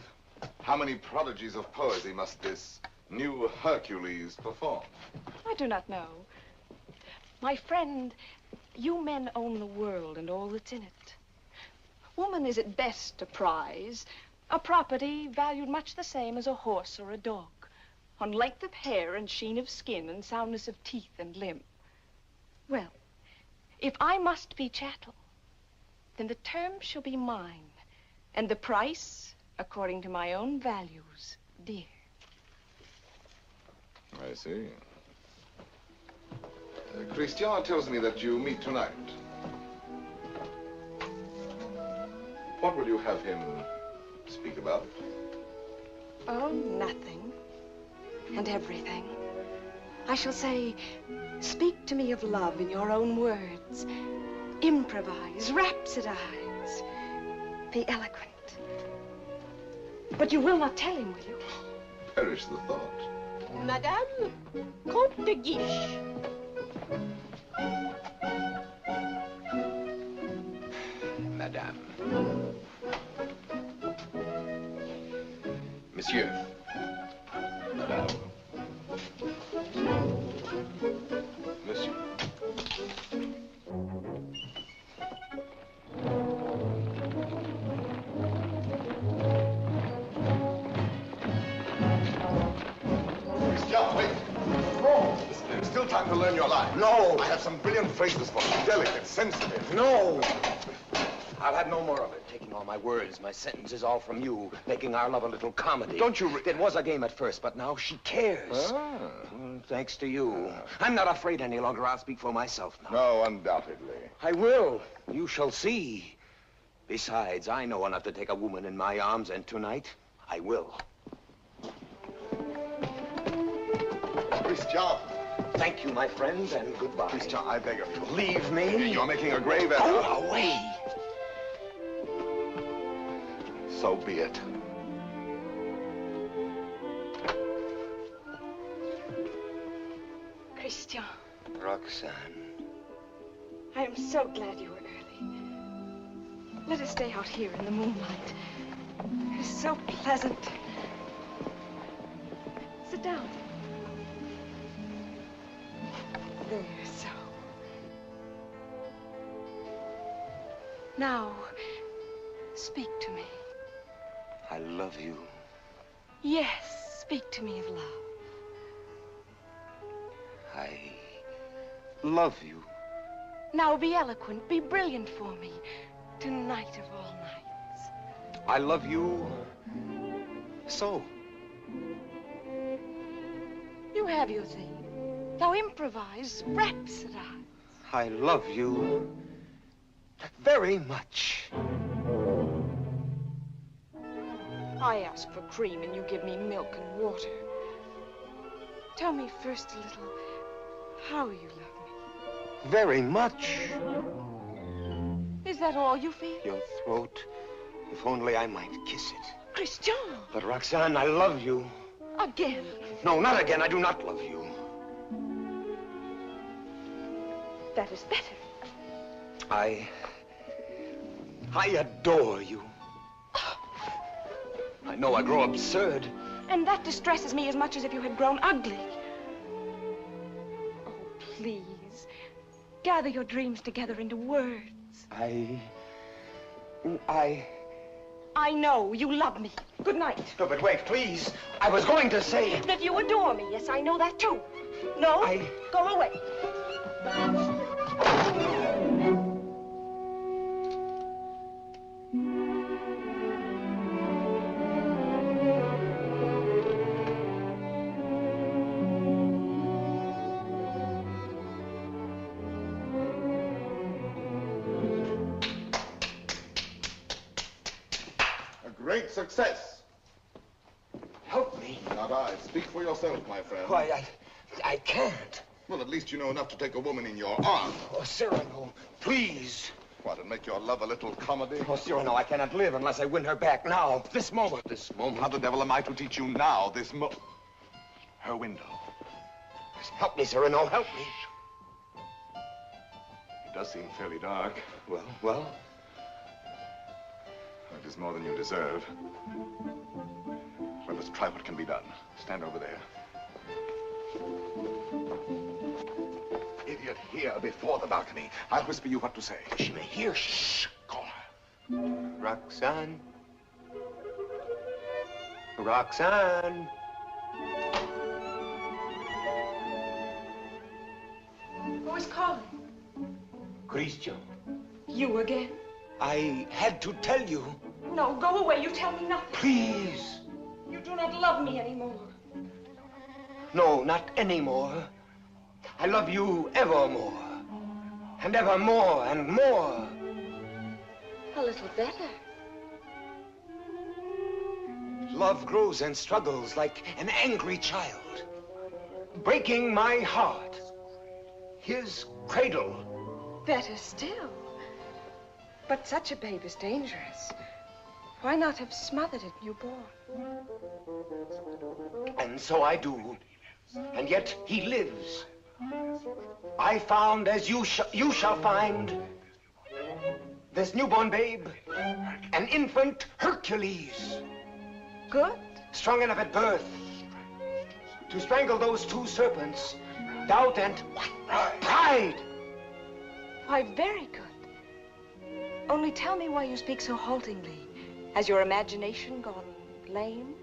How many prodigies of poesy must this new Hercules perform? I do not know. My friend, you men own the world and all that's in it. Woman is at best a prize, a property valued much the same as a horse or a dog, on length of hair and sheen of skin and soundness of teeth and limb. Well, if I must be chattel, then the term shall be mine, and the price, according to my own values, dear. I see. Christian tells me that you meet tonight. What will you have him speak about? Oh, nothing and everything. I shall say, speak to me of love in your own words. Improvise, rhapsodize, be eloquent. But you will not tell him, will you? Perish the thought. Madame, Comte de Guiche. Madame. Monsieur. Madame. Monsieur. Christian, wait. No. Listen, there's still time to learn your line. No. I have some brilliant phrases for you. Delicate, sensitive. No. I'll have no more of it. Taking all my words, my sentences, all from you, making our love a little comedy. Don't you... It was a game at first, but now she cares. Thanks to you. I'm not afraid any longer. I'll speak for myself now. No, undoubtedly. I will. You shall see. Besides, I know enough to take a woman in my arms, and tonight, I will. Christian. Thank you, my friend, and goodbye. Christian, I beg of you. Leave me. You're making a grave error. Go away. So be it. Christian. Roxanne. I am so glad you were early. Let us stay out here in the moonlight. It is so pleasant. Sit down. There, so. Now, speak to me. I love you. Yes, speak to me of love. I love you. Now be eloquent, be brilliant for me. Tonight of all nights. I love you so. You have your thing. Now improvise, rhapsodize. I love you very much. I ask for cream and you give me milk and water. Tell me first a little how you love me. Very much. Is that all you feel? Your throat, if only I might kiss it. Christian! But Roxanne, I love you. Again? No, not again. I do not love you. That is better. I adore you. I know I grow absurd. And that distresses me as much as if you had grown ugly. Oh, please. Gather your dreams together into words. I know you love me. Good night. No, but wait, please. I was going to say... That you adore me. Yes, I know that too. No? Go away. Great success. Help me. Not I. Speak for yourself, my friend. Why, I can't. Well, at least you know enough to take a woman in your arms. Oh, Cyrano, please. What, and make your love a little comedy? Oh, Cyrano, I cannot live unless I win her back now. This moment. This moment? How the devil am I to teach you now, her window? Help me, Cyrano, help me. It does seem fairly dark. Well? It is more than you deserve. Well, let's try what can be done. Stand over there. Idiot, here before the balcony. I'll whisper you what to say. She may hear. Shh. Call her. Roxanne. Roxanne. Who is calling? Christian. You again? I had to tell you. No, go away. You tell me nothing. Please. You do not love me anymore. No, not anymore. I love you evermore. And evermore and more. A little better. Love grows and struggles like an angry child, breaking my heart. His cradle. Better still. But such a babe is dangerous. Why not have smothered it newborn? And so I do. And yet he lives. I found, as you shall find, this newborn babe, an infant Hercules. Good. Strong enough at birth to strangle those two serpents, doubt and pride. Why, very good. Only tell me why you speak so haltingly. Has your imagination gone lame?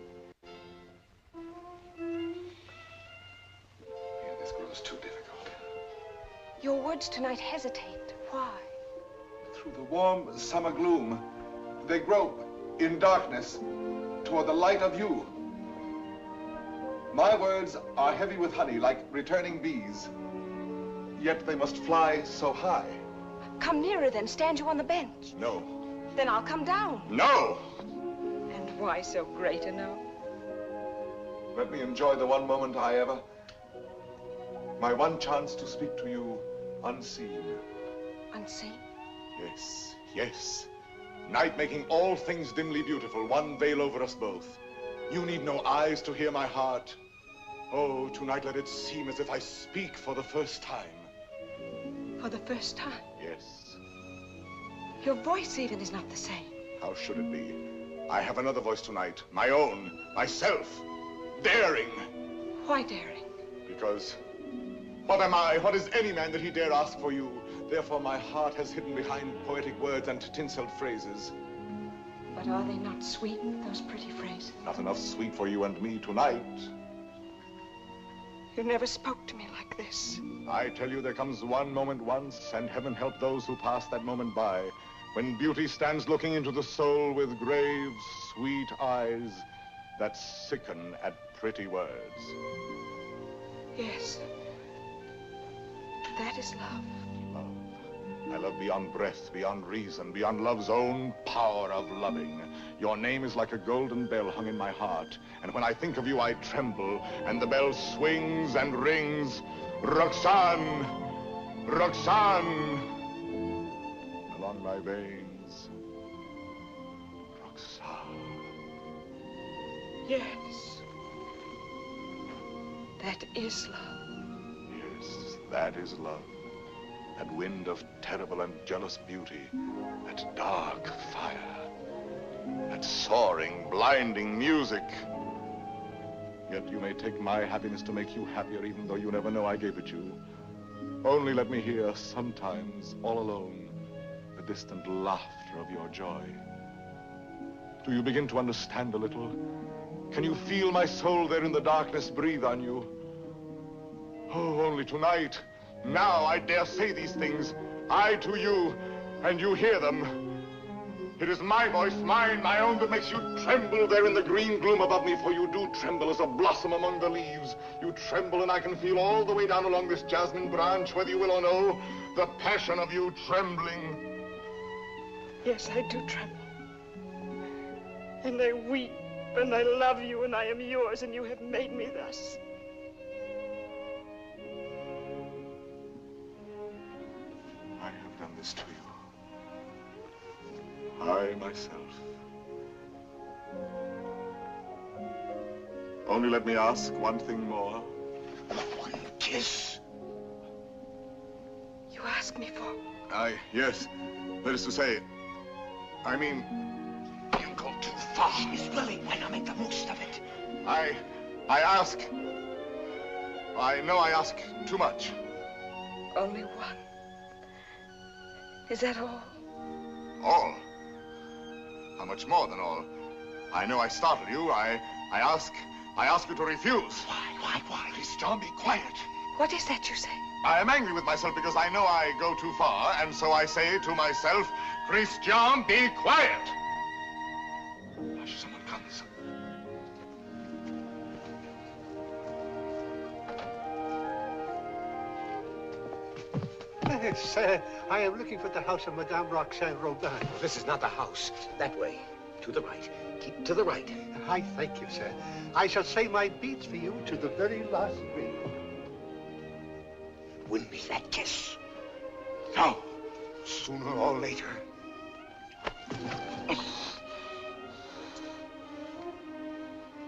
This grows too difficult. Your words tonight hesitate. Why? Through the warm summer gloom, they grope in darkness toward the light of you. My words are heavy with honey, like returning bees. Yet they must fly so high. Come nearer, then. Stand you on the bench. No. Then I'll come down. No! And why so great a no? Let me enjoy the one moment I ever... My one chance to speak to you unseen. Unseen? Yes, yes. Night making all things dimly beautiful, one veil over us both. You need no eyes to hear my heart. Oh, tonight let it seem as if I speak for the first time. For the first time? Yes. Your voice even is not the same. How should it be? I have another voice tonight, my own, myself, daring. Why daring? Because what am I? What is any man that he dare ask for you? Therefore my heart has hidden behind poetic words and tinseled phrases. But are they not sweet, those pretty phrases? Not enough sweet for you and me tonight. You never spoke to me like this. I tell you, there comes one moment once, and heaven help those who pass that moment by, when beauty stands looking into the soul with grave, sweet eyes that sicken at pretty words. Yes. That is love. I love beyond breath, beyond reason, beyond love's own power of loving. Your name is like a golden bell hung in my heart, and when I think of you, I tremble, and the bell swings and rings. Roxanne! Roxanne! Along my veins. Roxanne. Yes. That is love. Yes, that is love. That wind of terrible and jealous beauty. That dark fire. That soaring, blinding music. Yet you may take my happiness to make you happier, even though you never know I gave it you. Only let me hear, sometimes, all alone, the distant laughter of your joy. Do you begin to understand a little? Can you feel my soul there in the darkness breathe on you? Oh, only tonight. Now I dare say these things. I to you, and you hear them. It is my voice, mine, my own, that makes you tremble there in the green gloom above me, for you do tremble as a blossom among the leaves. You tremble, and I can feel all the way down along this jasmine branch, whether you will or no, the passion of you trembling. Yes, I do tremble. And I weep, and I love you, and I am yours, and you have made me thus. I have done this to you. I, myself. Only let me ask one thing more. One kiss. You ask me for? Yes. That is to say, I mean, you go too far. Miss Willie, why not make the most of it? I ask. I know I ask too much. Only one. Is that all? All? How much more than all? I know I startled you. I ask you to refuse. Why? Christian, be quiet. What is that you say? I am angry with myself because I know I go too far, and so I say to myself, Christian, be quiet. Hush, someone comes. Yes, I am looking for the house of Madame Roxane Robin. This is not the house. That way. To the right. Keep to the right. I thank you, sir. I shall say my beads for you to the very last ring. Win me that kiss. Now, sooner or later.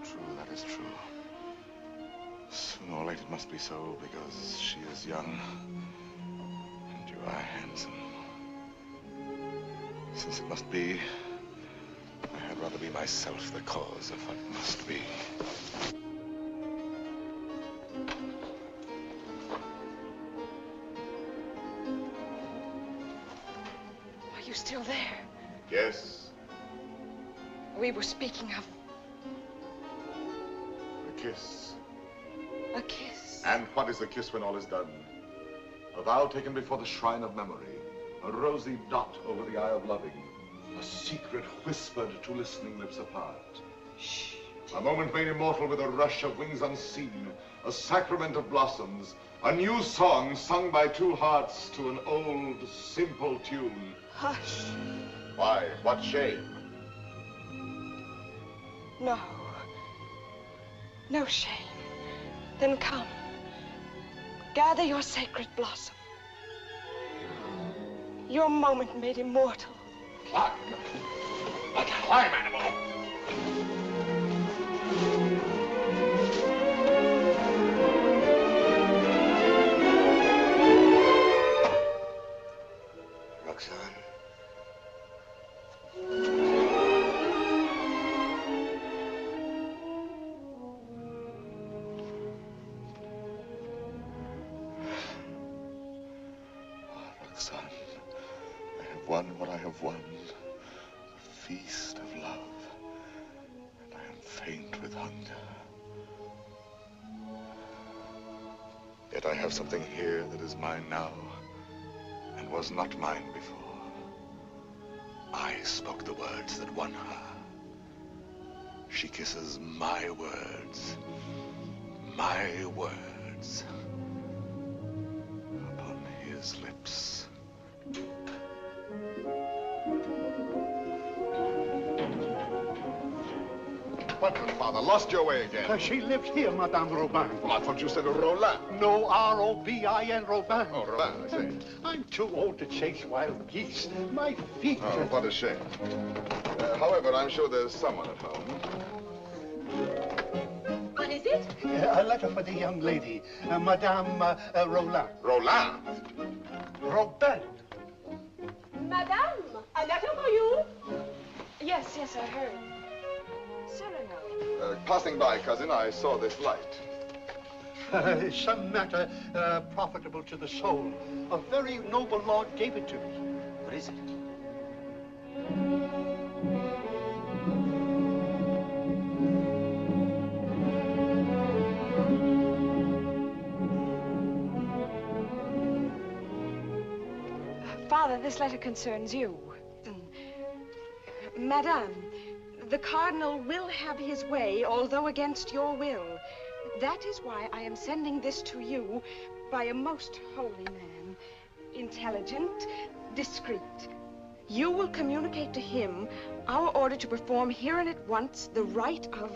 True, that is true. Sooner or later it must be so, because she is young. And you are handsome. Since it must be, I had rather be myself the cause of what must be. Are you still there? Yes, We were speaking of a kiss. a kiss. And what is a kiss when all is done? A vow taken before the shrine of memory. A rosy dot over the eye of loving. A secret whispered to listening lips apart. Shh. A moment made immortal with a rush of wings unseen. A sacrament of blossoms. A new song sung by two hearts to an old, simple tune. Hush. Why? What shame? No. No shame. Then come. Gather your sacred blossom. Your moment made immortal. Climb. Climb, animal. Roxanne. Roxanne, I have won what I have won. The feast of love. And I am faint with hunger. Yet I have something here that is mine now and was not mine before. I spoke the words that won her. She kisses my words upon his lips. What, good father, lost your way again? She lived here, Madame Robin. Well, I thought you said Roland. No, R-O-B-I-N, Robin. Oh, Robin, I see. I'm too old to chase wild geese. My feet... Oh, what a shame. However, I'm sure there's someone at home. What is it? A letter for the young lady, Madame Roland. Roland? Robin. Madame, a letter for you? Yes, I heard. Cyrano. Passing by, cousin, I saw this light. Some matter profitable to the soul. A very noble lord gave it to me. What is it? Father, this letter concerns you. Madame, the cardinal will have his way, although against your will. That is why I am sending this to you by a most holy man. Intelligent, discreet. You will communicate to him our order to perform here and at once the rite of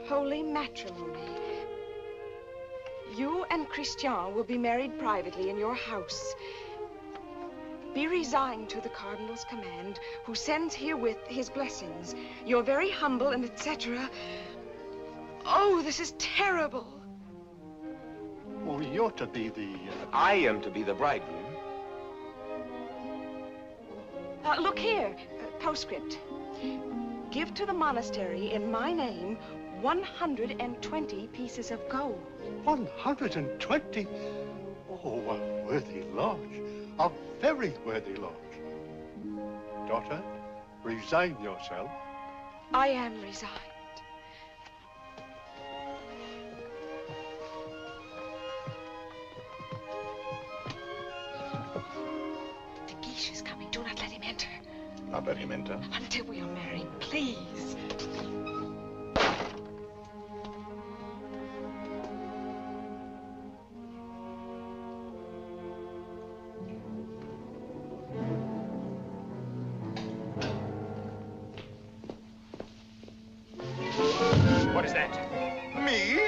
holy matrimony. You and Christian will be married privately in your house. Be resigned to the cardinal's command, who sends herewith his blessings. You're very humble and etc. Oh, this is terrible. Oh, you're to be the... I am to be the bridegroom. Look here, postscript. Give to the monastery in my name 120 pieces of gold. 120? Oh, a worthy lodge. A very worthy lodge. Daughter, resign yourself. I am resigned. The geisha is coming. Do not let him enter. Not let him enter. Until we are married, please. What is that? Me?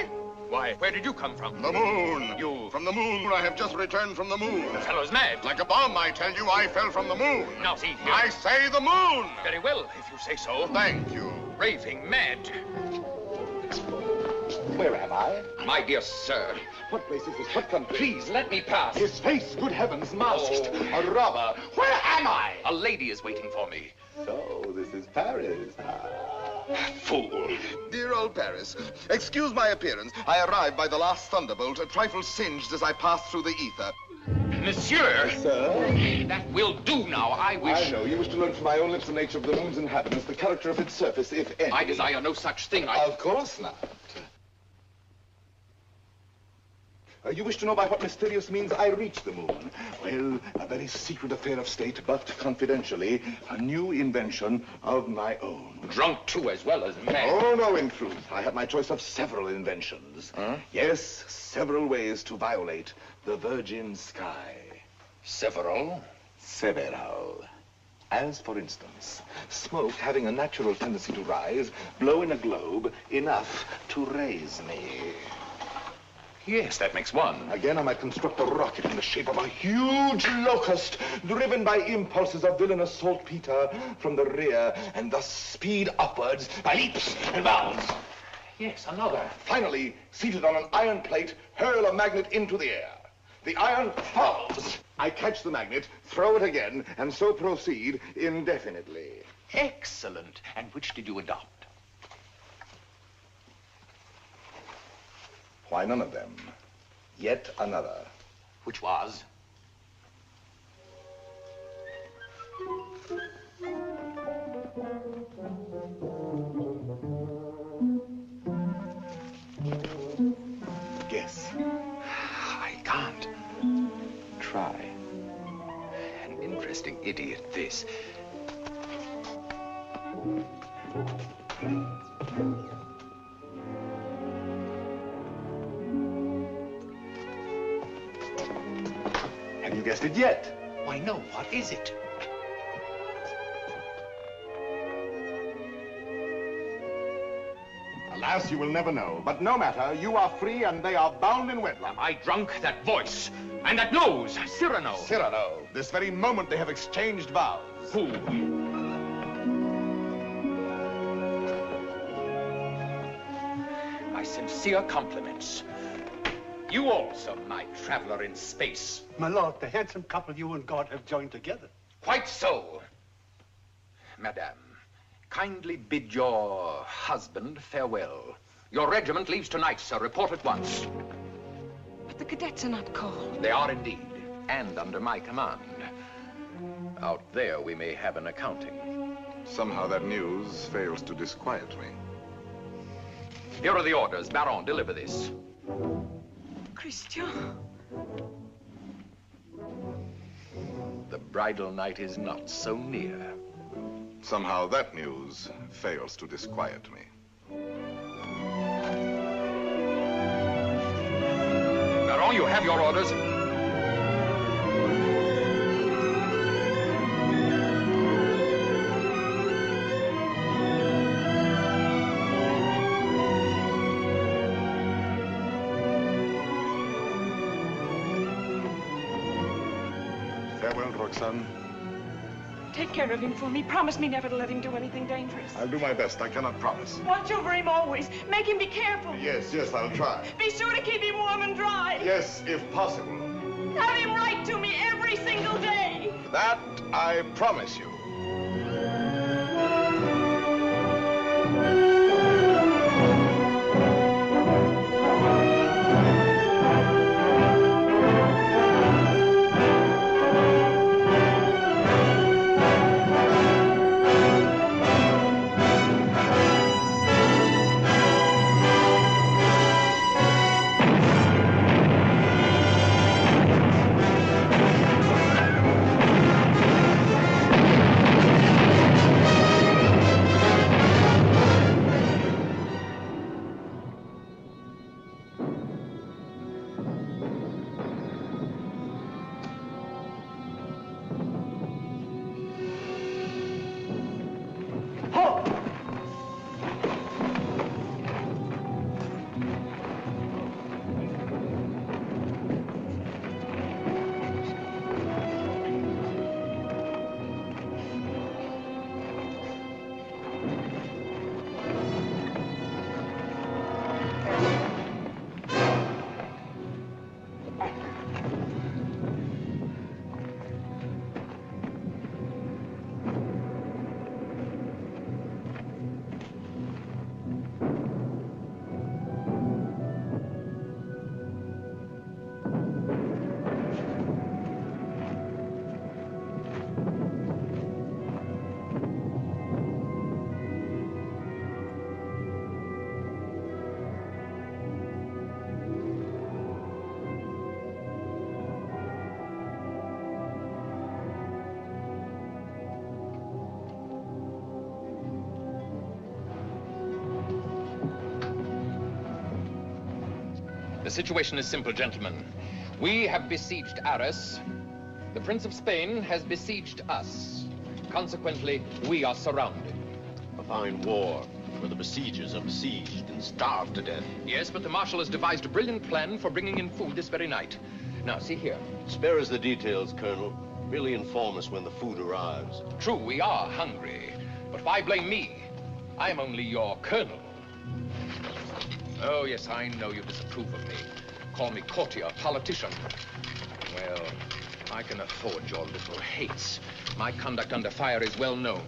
Why, where did you come from? The moon. You... From the moon. I have just returned from the moon. The fellow's mad. Like a bomb, I tell you, I fell from the moon. Now, see here. I say the moon. Very well, if you say so. Thank you. Raving mad. Where am I? My dear sir, What place is this? What country? please let me pass. His face, good heavens, masked. Oh. A robber. Where am I? A lady is waiting for me. So, this is Paris. Fool. Dear old Paris, excuse my appearance. I arrived by the last thunderbolt, a trifle singed as I passed through the ether. Monsieur! Sir? That will do now. I wish... I know. You wish to learn from my own lips the nature of the moon's inhabitants, the character of its surface, if any. I desire no such thing. Of course not. You wish to know by what mysterious means I reached the moon? Well, a very secret affair of state, but confidentially, a new invention of my own. Drunk, too, as well as mad. Oh, no, in truth. I had my choice of several inventions. Huh? Yes, several ways to violate the virgin sky. Several? Several. As, for instance, smoke having a natural tendency to rise, blow in a globe enough to raise me. Yes, that makes one. Again, I might construct a rocket in the shape of a huge locust, driven by impulses of villainous saltpeter from the rear, and thus speed upwards by leaps and bounds. Yes, another. Finally, seated on an iron plate, hurl a magnet into the air. The iron falls. I catch the magnet, throw it again, and so proceed indefinitely. Excellent. And which did you adopt? Why, none of them. Yet another. Which was? Guess. I can't. Try. An interesting idiot, this. Have you guessed it yet? Why, no. What is it? Alas, you will never know. But no matter, you are free and they are bound in wedlock. Am I drunk? That voice and that nose, Cyrano. Cyrano. This very moment they have exchanged vows. Who? My sincere compliments. You also, my traveler in space. My lord, the handsome couple you and God have joined together. Quite so. Madame, kindly bid your husband farewell. Your regiment leaves tonight, sir. Report at once. But the cadets are not called. They are indeed, and under my command. Out there, we may have an accounting. Somehow that news fails to disquiet me. Here are the orders. Baron, deliver this. Christian. The bridal night is not so near. Somehow that news fails to disquiet me. Baron, you have your orders. Farewell, Roxanne. Take care of him for me. Promise me never to let him do anything dangerous. I'll do my best. I cannot promise. Watch over him always. Make him be careful. Yes, I'll try. Be sure to keep him warm and dry. Yes, if possible. Have him write to me every single day. That I promise you. The situation is simple, gentlemen. We have besieged Arras. The Prince of Spain has besieged us. Consequently, we are surrounded. A fine war, where the besiegers are besieged and starved to death. Yes, but the Marshal has devised a brilliant plan for bringing in food this very night. Now, see here. Spare us the details, Colonel. Merely inform us when the food arrives. True, we are hungry. But why blame me? I am only your colonel. Oh, yes, I know you disapprove of me. Call me courtier, politician. Well, I can afford your little hates. My conduct under fire is well known.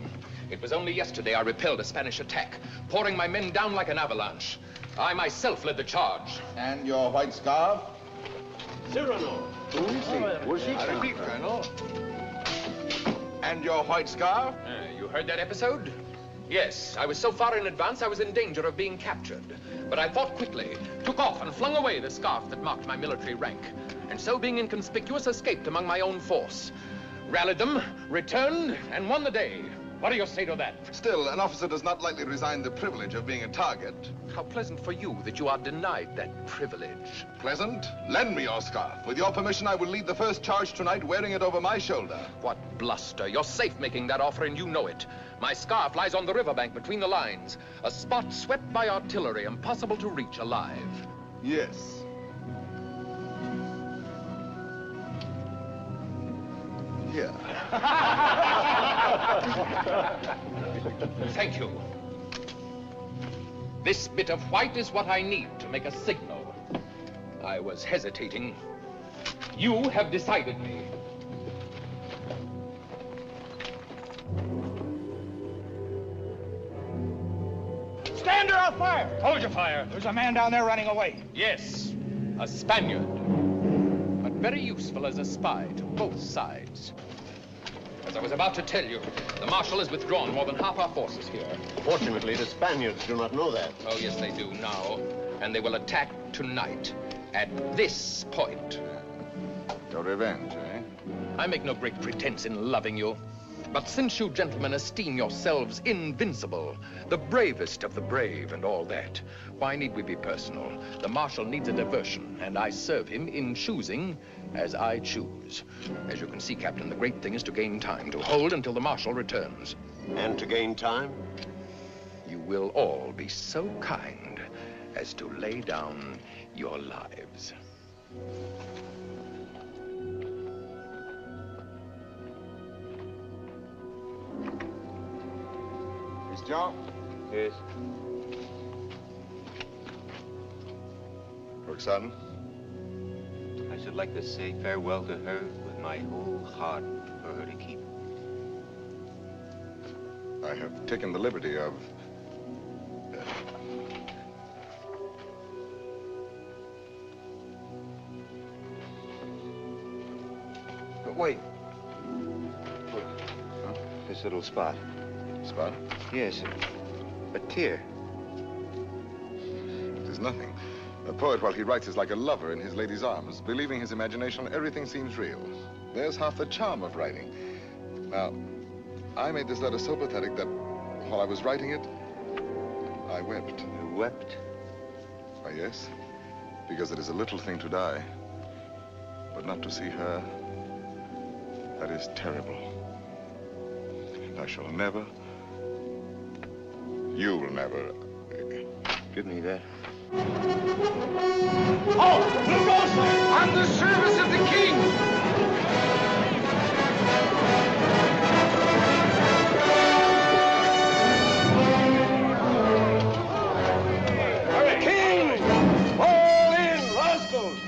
It was only yesterday I repelled a Spanish attack, pouring my men down like an avalanche. I myself led the charge. And your white scarf? Cyrano. Who is he? Who's he? I repeat, Colonel. And your white scarf? You heard that episode? Yes, I was so far in advance I was in danger of being captured. But I fought quickly, took off and flung away the scarf that marked my military rank, and so being inconspicuous, escaped among my own force. Rallied them, returned, and won the day. What do you say to that? Still, an officer does not lightly resign the privilege of being a target. How pleasant for you that you are denied that privilege. Pleasant? Lend me your scarf. With your permission, I will lead the first charge tonight wearing it over my shoulder. What bluster. You're safe making that offer, and you know it. My scarf lies on the riverbank between the lines. A spot swept by artillery, impossible to reach alive. Yes. Here. Thank you. This bit of white is what I need to make a signal. I was hesitating. You have decided me. Stand or I'll fire! Hold your fire. There's a man down there running away. Yes, a Spaniard. But very useful as a spy to both sides. As I was about to tell you, the Marshal has withdrawn more than half our forces here. Fortunately, the Spaniards do not know that. Oh, yes, they do now. And they will attack tonight at this point. Your revenge, eh? I make no great pretense in loving you. But since you gentlemen esteem yourselves invincible, the bravest of the brave and all that, why need we be personal? The Marshal needs a diversion, and I serve him in choosing as I choose. As you can see, Captain, the great thing is to gain time, to hold until the Marshal returns. And to gain time? You will all be so kind as to lay down your lives. John? Yes. Roxanne? I should like to say farewell to her with my whole heart for her to keep. I have taken the liberty of... But wait. Huh? This little spot. Spot? Yes, a tear. It is nothing. A poet, while he writes, is like a lover in his lady's arms. Believing his imagination, everything seems real. There's half the charm of writing. Now, I made this letter so pathetic that while I was writing it, I wept. You wept? Why, yes. Because it is a little thing to die. But not to see her, that is terrible. And I shall never... You will never... Give me that. Oh, Blue Rose! On the service of the king! King! Fall in, rascals!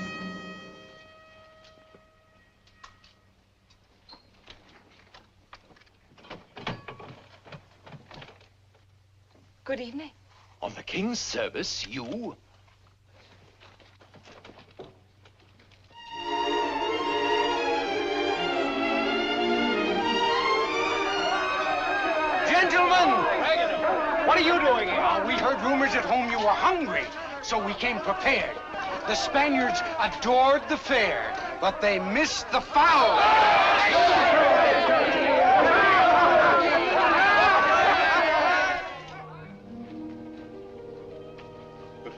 Good evening. On the king's service, you? Gentlemen! What are you doing here? We heard rumors at home you were hungry, so we came prepared. The Spaniards adored the fair, but they missed the fowl.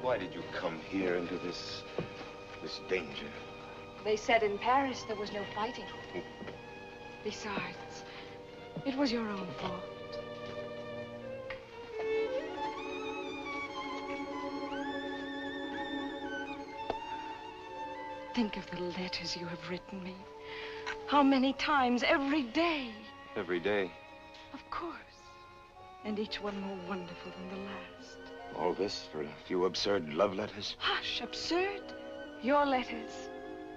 Why did you come here into this danger? They said in Paris there was no fighting. Besides, it was your own fault. Think of the letters you have written me. How many times every day? Every day. Of course. And each one more wonderful than the last. All this for a few absurd love letters? Hush, absurd? Your letters?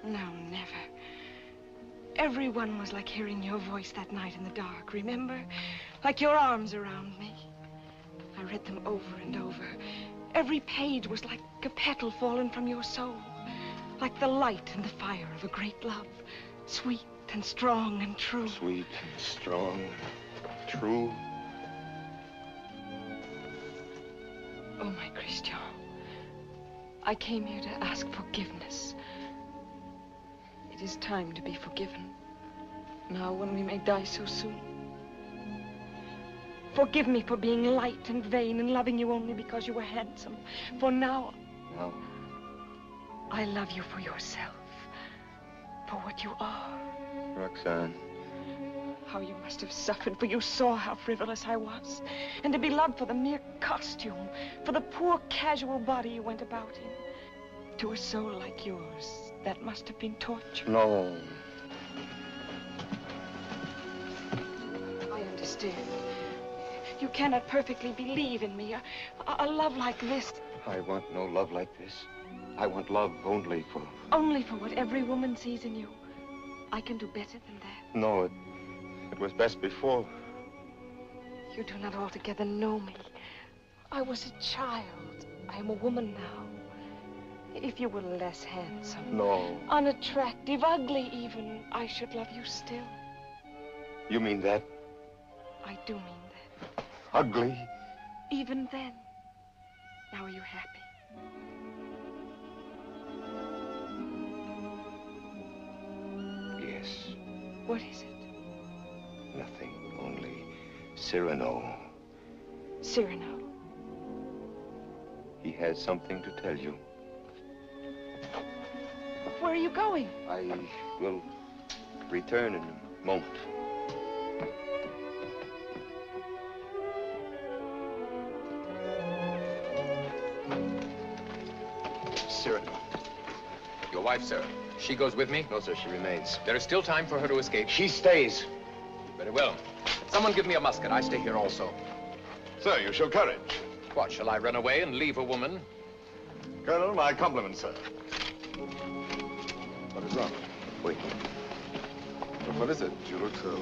No, never. Every one was like hearing your voice that night in the dark, remember? Like your arms around me. I read them over and over. Every page was like a petal fallen from your soul. Like the light and the fire of a great love. Sweet and strong and true. Sweet and strong, true. Oh, my Christian, I came here to ask forgiveness. It is time to be forgiven. Now, when we may die so soon. Forgive me for being light and vain and loving you only because you were handsome. For now, No. I love you for yourself, for what you are. Roxanne. How you must have suffered, for you saw how frivolous I was. And to be loved for the mere costume, for the poor casual body you went about in. To a soul like yours, that must have been torture. No. I understand. You cannot perfectly believe in me. A love like this. I want no love like this. I want love only for... Only for what every woman sees in you. I can do better than that. No, it was best before. You do not altogether know me. I was a child. I am a woman now. If you were less handsome, No. unattractive, ugly even, I should love you still. You mean that? I do mean that. Ugly? Even then. Now are you happy? Yes. What is it? Nothing. Only Cyrano. Cyrano. He has something to tell you. Where are you going? I will return in a moment. Cyrano. Your wife, sir. She goes with me? No, sir, she remains. There is still time for her to escape. She stays. Very well. Someone give me a musket. I stay here also. Sir, you show courage. What, shall I run away and leave a woman? Colonel, my compliments, sir. What is wrong? Wait. But what is it? You look so...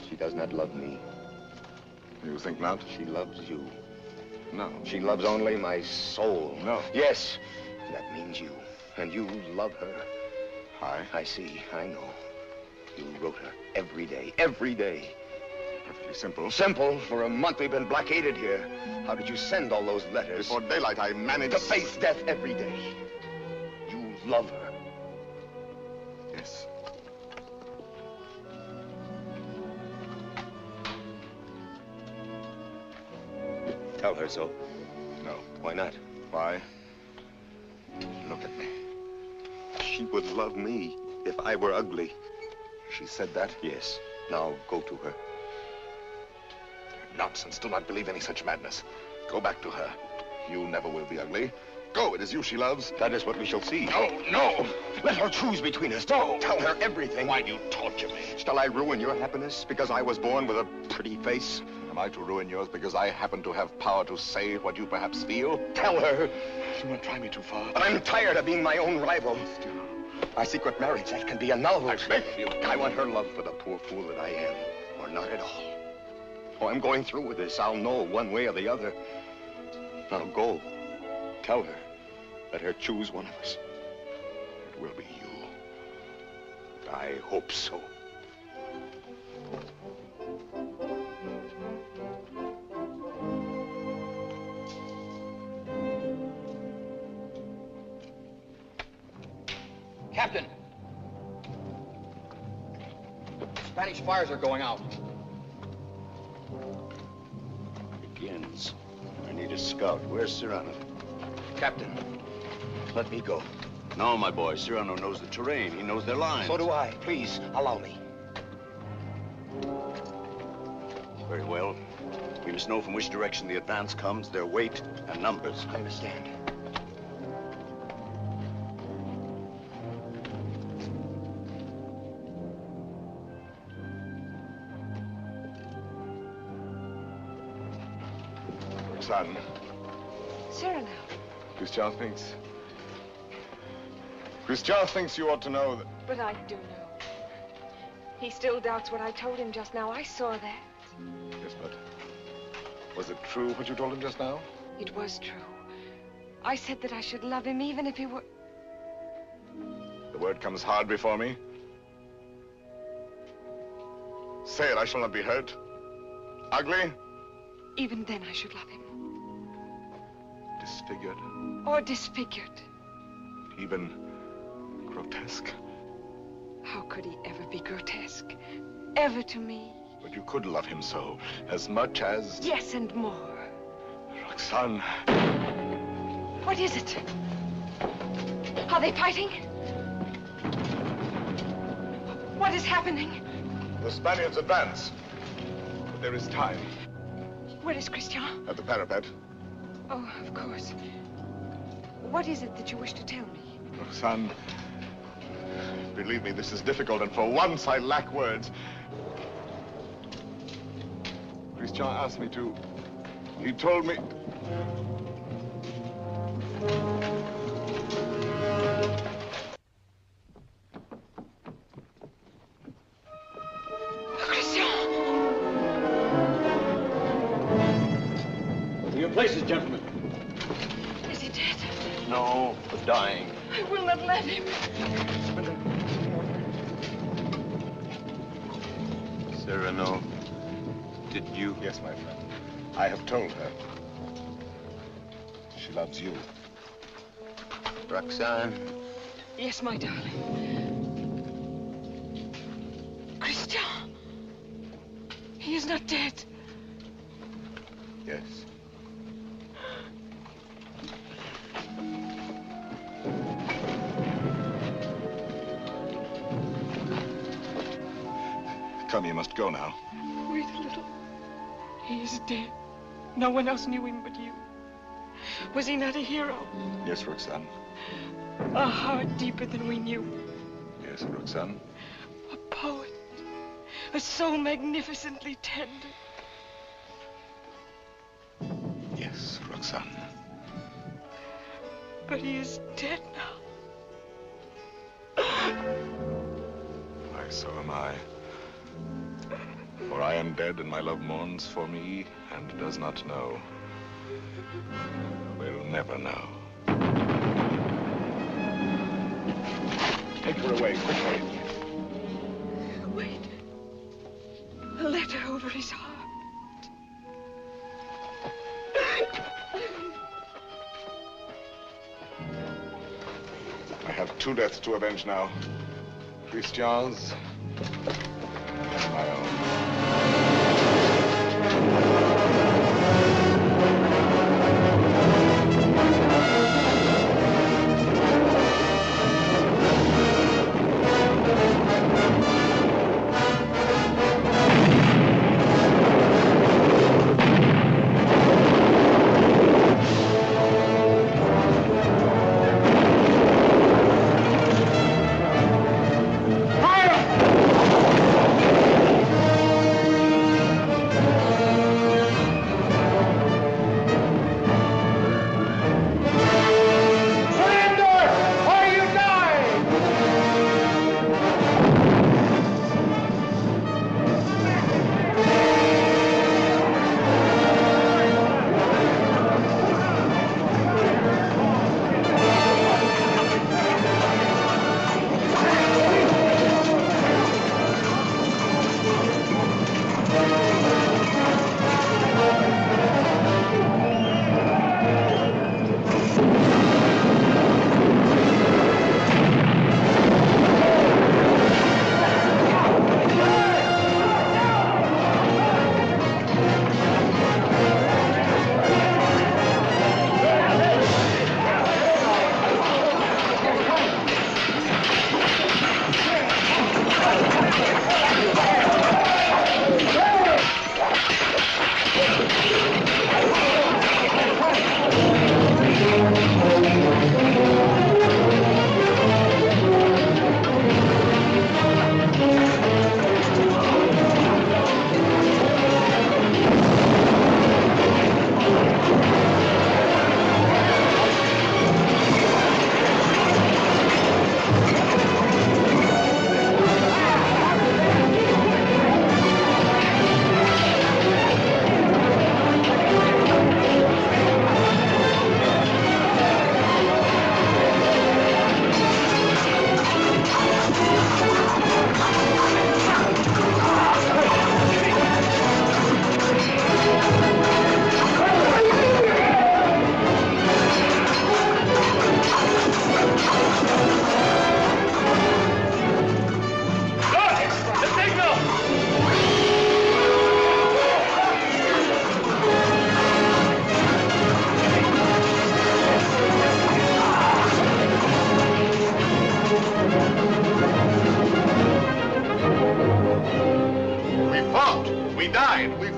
She does not love me. You think not? She loves you. No. She loves only my soul. No. Yes. That means you. And you love her. I see. I know. You wrote her every day. Every day. Perfectly simple. Simple? For a month we've been blockaded here. How did you send all those letters? Before daylight, I managed... To face death every day. You love her. Yes. Tell her so. No. Why not? Why? Look at me. She would love me if I were ugly. She said that? Yes. Now go to her. Nonsense. Do not believe any such madness. Go back to her. You never will be ugly. Go. It is you she loves. That is what we shall see. No, no. Let her choose between us. No. Tell her everything. Why do you torture me? Shall I ruin your happiness because I was born with a pretty face? Am I to ruin yours because I happen to have power to say what you perhaps feel? Tell her. Do not try me too far. I'm tired of being my own rival. Our secret marriage, that can be annulled. I beg of you. I want her love for the poor fool that I am, or not at all. Oh, I'm going through with this. I'll know one way or the other. Now go. Tell her. Let her choose one of us. It will be you. I hope so. Captain! Spanish fires are going out. Begins. I need a scout. Where's Cyrano? Captain. Let me go. No, my boy. Cyrano knows the terrain. He knows their lines. So do I. Please, allow me. Very well. We must know from which direction the advance comes, their weight and numbers. I understand. Roxanne. Cyrano. Christian thinks you ought to know that... But I do know. He still doubts what I told him just now. I saw that. Yes, but... Was it true what you told him just now? It was true. I said that I should love him even if he were... The word comes hard before me. Say it, I shall not be hurt. Ugly? Even then I should love him. Disfigured? Or disfigured. Even grotesque? How could he ever be grotesque? Ever to me? But you could love him so, as much as... Yes, and more. Roxanne. What is it? Are they fighting? What is happening? The Spaniards advance. But there is time. Where is Christian? At the parapet. Oh, of course. What is it that you wish to tell me? Roxanne, believe me, this is difficult, and for once I lack words. Christian asked me to... He told me... To your places, gentlemen. Is he dead? No, but dying. I will not let him. Cyrano, did you? Yes, my friend. I have told her. She loves you. Roxanne. Yes, my darling. Christian. He is not dead. Yes. Come, you must go now. Wait a little. He is dead. No one else knew him but you. Was he not a hero? Yes, Roxanne. A heart deeper than we knew. Yes, Roxanne. A poet. A soul magnificently tender. Yes, Roxanne. But he is dead now. Why, so am I. For I am dead, and my love mourns for me and does not know. Will never know. Take her away, quickly. Wait. A letter over his heart. I have two deaths to avenge now. Christian's and my own.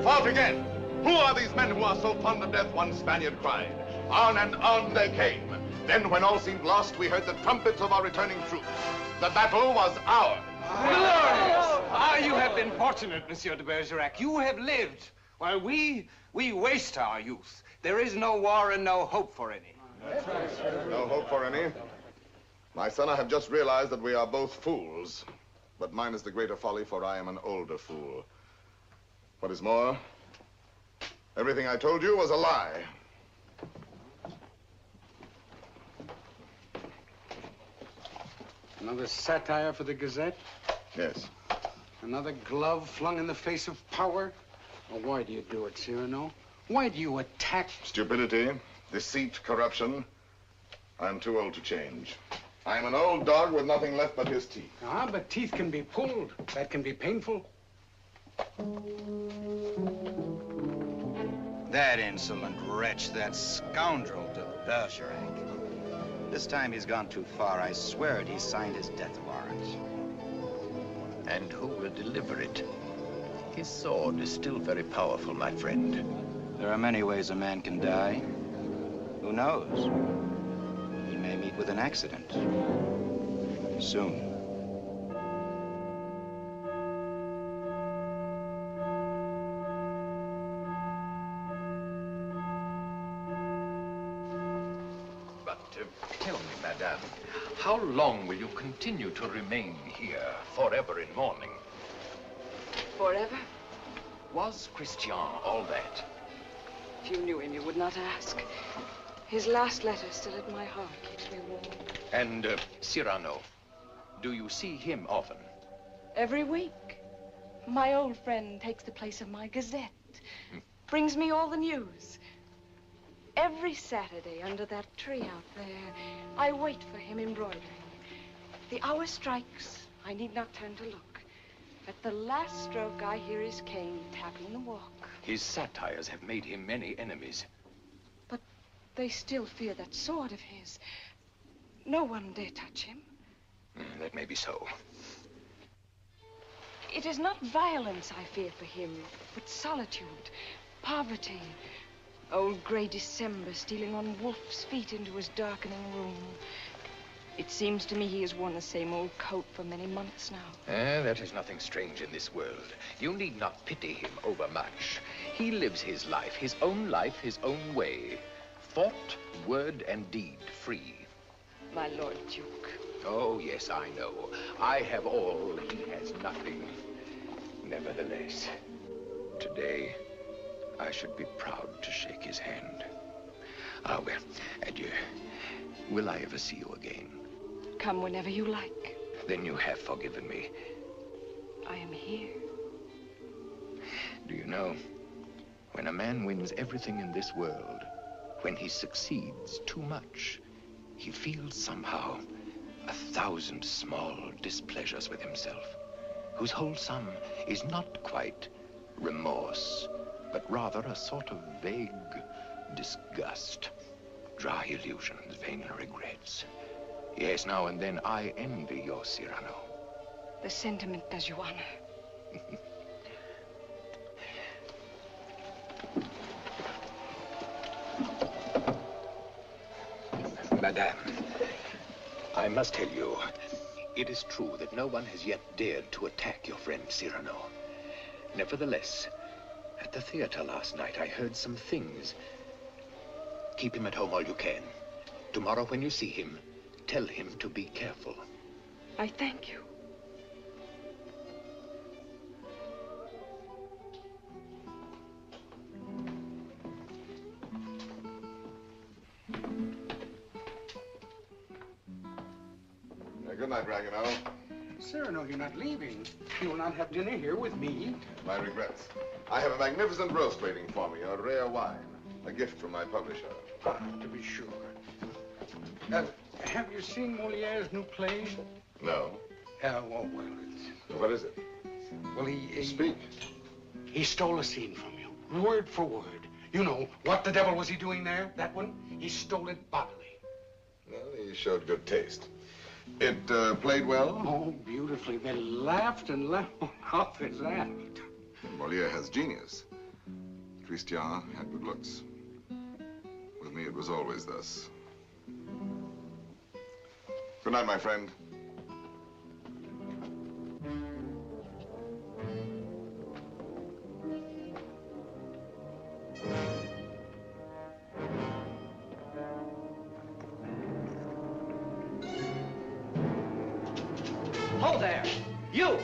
fought again. Who are these men who are so fond of death? One Spaniard cried. On and on they came. Then, when all seemed lost, we heard the trumpets of our returning troops. The battle was ours. Glorious! Ah, you have been fortunate, Monsieur de Bergerac. You have lived, while we waste our youth. There is no war and no hope for any. No hope for any? My son, I have just realized that we are both fools. But mine is the greater folly, for I am an older fool. What is more, everything I told you was a lie. Another satire for the Gazette? Yes. Another glove flung in the face of power? Well, why do you do it, Cyrano? Why do you attack... Stupidity, deceit, corruption. I'm too old to change. I'm an old dog with nothing left but his teeth. Ah, but teeth can be pulled. That can be painful. That insolent wretch, that scoundrel de Bergerac. This time he's gone too far. I swear it, he signed his death warrant. And who will deliver it? His sword is still very powerful, my friend. There are many ways a man can die. Who knows? He may meet with an accident. Soon. Tell me, madame, how long will you continue to remain here, forever in mourning? Forever? Was Christian all that? If you knew him, you would not ask. His last letter still at my heart keeps me warm. And Cyrano, do you see him often? Every week. My old friend takes the place of my Gazette. Brings me all the news. Every Saturday under that tree out there, I wait for him embroidering. The hour strikes. I need not turn to look. At the last stroke, I hear his cane tapping the walk. His satires have made him many enemies. But they still fear that sword of his. No one dare touch him. That may be so. It is not violence I fear for him, but solitude, poverty. Old gray December stealing on wolf's feet into his darkening room. It seems to me he has worn the same old coat for many months now. That is nothing strange in this world. You need not pity him overmuch. He lives his life, his own way. Thought, word, and deed free. My Lord Duke. Oh, yes, I know. I have all, he has nothing. Nevertheless, today, I should be proud to shake his hand. Ah, well, adieu. Will I ever see you again? Come whenever you like. Then you have forgiven me. I am here. Do you know, when a man wins everything in this world, when he succeeds too much, he feels somehow 1,000 small displeasures with himself, whose whole sum is not quite remorse, but rather a sort of vague disgust, dry illusions, vain regrets. Yes, now and then I envy your Cyrano. The sentiment does you honor. Madame, I must tell you, it is true that no one has yet dared to attack your friend Cyrano. Nevertheless, at the theater last night, I heard some things. Keep him at home all you can. Tomorrow, when you see him, tell him to be careful. I thank you. Good night, Ragueneau. Cyrano, you're not leaving. You will not have dinner here with me. My regrets. I have a magnificent roast waiting for me, a rare wine. A gift from my publisher. Ah, to be sure. Have you seen Moliere's new play? No. Well, it's... What is it? Well, he... Speak. He stole a scene from you, word for word. You know, what the devil was he doing there? That one? He stole it bodily. Well, he showed good taste. It played well? Oh, beautifully. They laughed and laughed. How is that? Moliere has genius. Christian had good looks. With me, it was always thus. Good night, my friend. Hold there! You!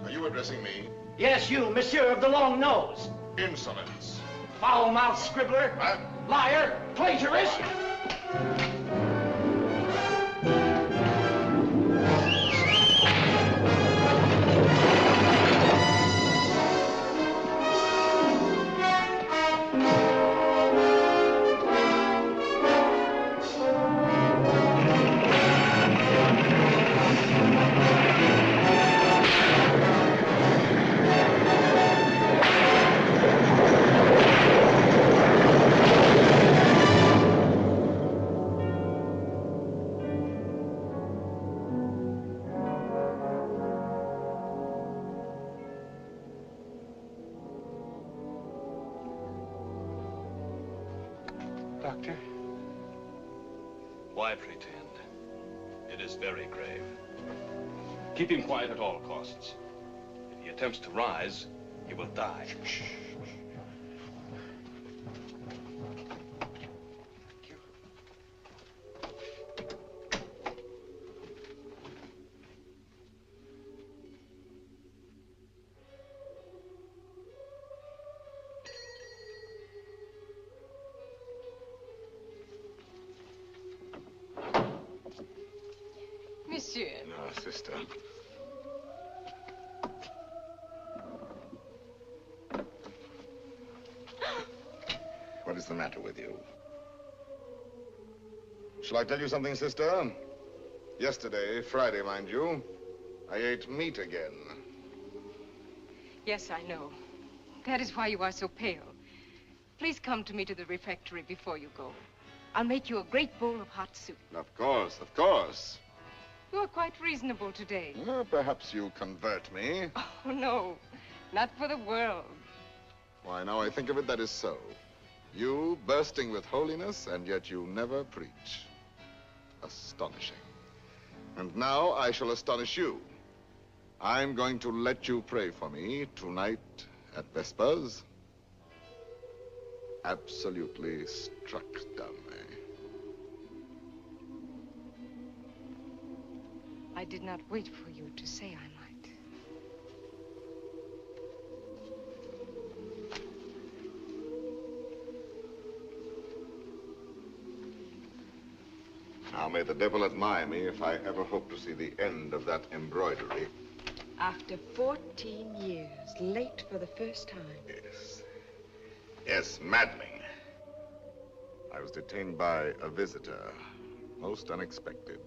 Are you addressing me? Yes, you, Monsieur of the Long Nose. Insolence. Foul-mouthed scribbler. Liar. Plagiarist. Doctor? Why pretend? It is very grave. Keep him quiet at all costs. If he attempts to rise, he will die. Monsieur. No, sister. What is the matter with you? Shall I tell you something, sister? Yesterday, Friday, mind you, I ate meat again. Yes, I know. That is why you are so pale. Please come to me to the refectory before you go. I'll make you a great bowl of hot soup. Of course, of course. You are quite reasonable today. Well, perhaps you convert me. Oh, no. Not for the world. Why, now I think of it, that is so. You bursting with holiness, and yet you never preach. Astonishing. And now I shall astonish you. I'm going to let you pray for me tonight at Vespers. Absolutely struck dumb, eh? I did not wait for you to say I might. Now, may the devil admire me if I ever hope to see the end of that embroidery. After 14 years, late for the first time. Yes. Yes, maddening. I was detained by a visitor, most unexpected.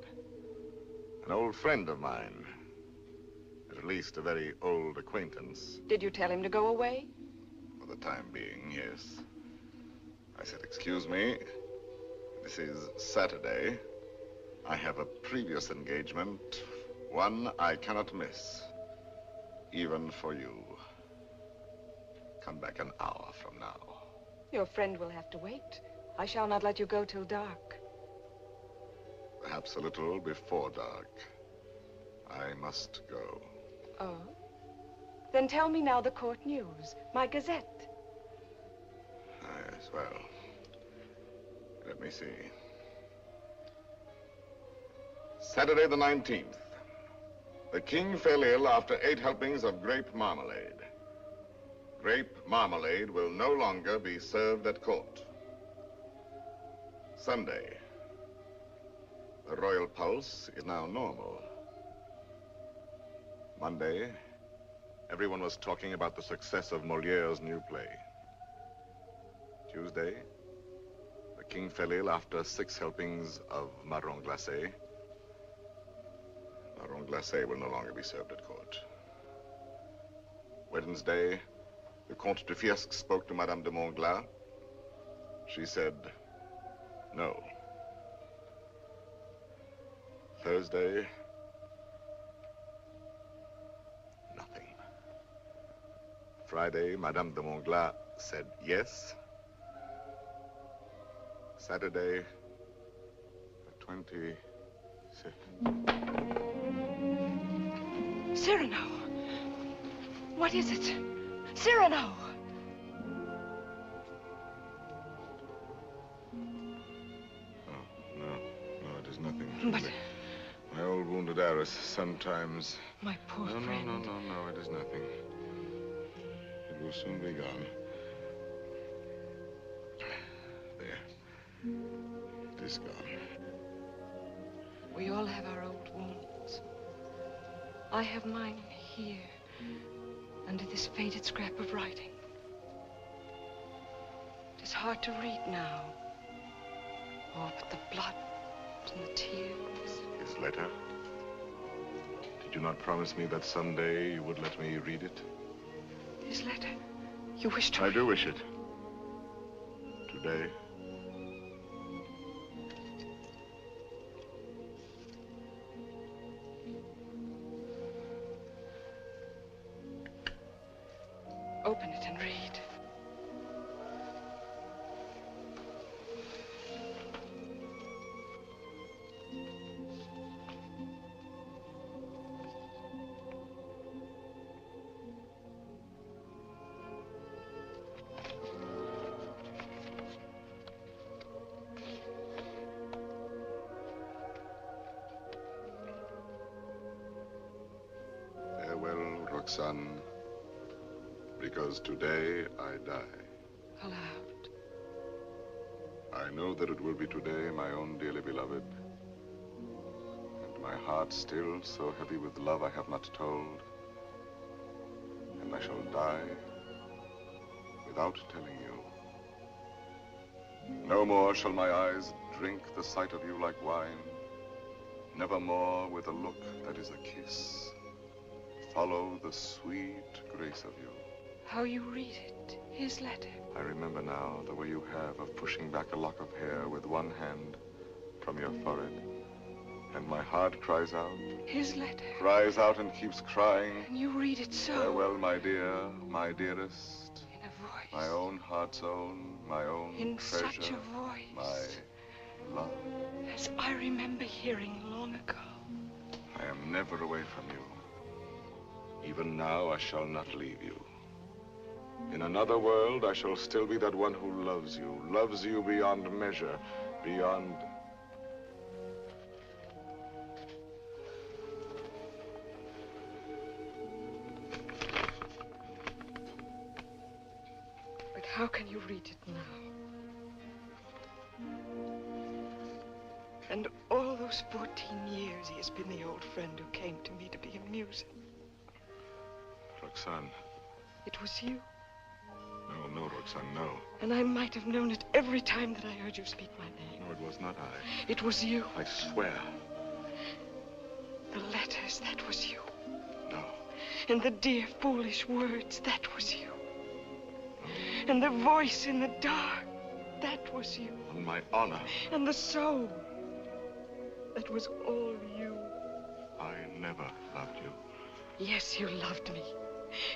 An old friend of mine. At least a very old acquaintance. Did you tell him to go away? For the time being, yes. I said, excuse me, this is Saturday. I have a previous engagement, one I cannot miss, even for you. Come back an hour from now. Your friend will have to wait. I shall not let you go till dark. Perhaps a little before dark. I must go. Oh? Then tell me now the court news, my gazette. Yes, well, let me see. Saturday the 19th. The king fell ill after 8 helpings of grape marmalade. Grape marmalade will no longer be served at court. Sunday. The royal pulse is now normal. Monday, everyone was talking about the success of Moliere's new play. Tuesday, the king fell ill after 6 helpings of marron glacé. Marron glacé will no longer be served at court. Wednesday, the Comte de Fiesque spoke to Madame de Montglat. She said, no. Thursday, nothing. Friday, Madame de Montglat said yes. Saturday, the 26th. Cyrano! What is it? Cyrano! No, it is nothing. But... my old wounded heiress sometimes... My poor friend. No, it is nothing. It will soon be gone. There. It is gone. We all have our old wounds. I have mine here, under this faded scrap of writing. It is hard to read now. Oh, but the blood and the tears. His letter? Did you not promise me that someday you would let me read it? His letter? You wish to... I do wish it. Today. Open it and read. Farewell, Roxanne. Because today I die. Aloud. I know that it will be today, my own dearly beloved. And my heart still so heavy with love I have not told. And I shall die without telling you. No more shall my eyes drink the sight of you like wine. Nevermore with a look that is a kiss. Follow the sweet grace of you. How you read it, his letter. I remember now the way you have of pushing back a lock of hair with one hand from your forehead. And my heart cries out. His letter. Cries out and keeps crying. And you read it so. Farewell, my dear, my dearest. In a voice. My own heart's own, my own in treasure. In such a voice. My love. As I remember hearing long ago. I am never away from you. Even now, I shall not leave you. In another world, I shall still be that one who loves you beyond measure, beyond... But how can you read it now? And all those 14 years he has been the old friend who came to me to be amusing. Roxanne. It was you. No, Roxanne, no. And I might have known it every time that I heard you speak my name. No, it was not I. It was you. I swear. The letters, that was you. No. And the dear, foolish words, that was you. No. And the voice in the dark, that was you. On my honor. And the soul, that was all you. I never loved you. Yes, you loved me.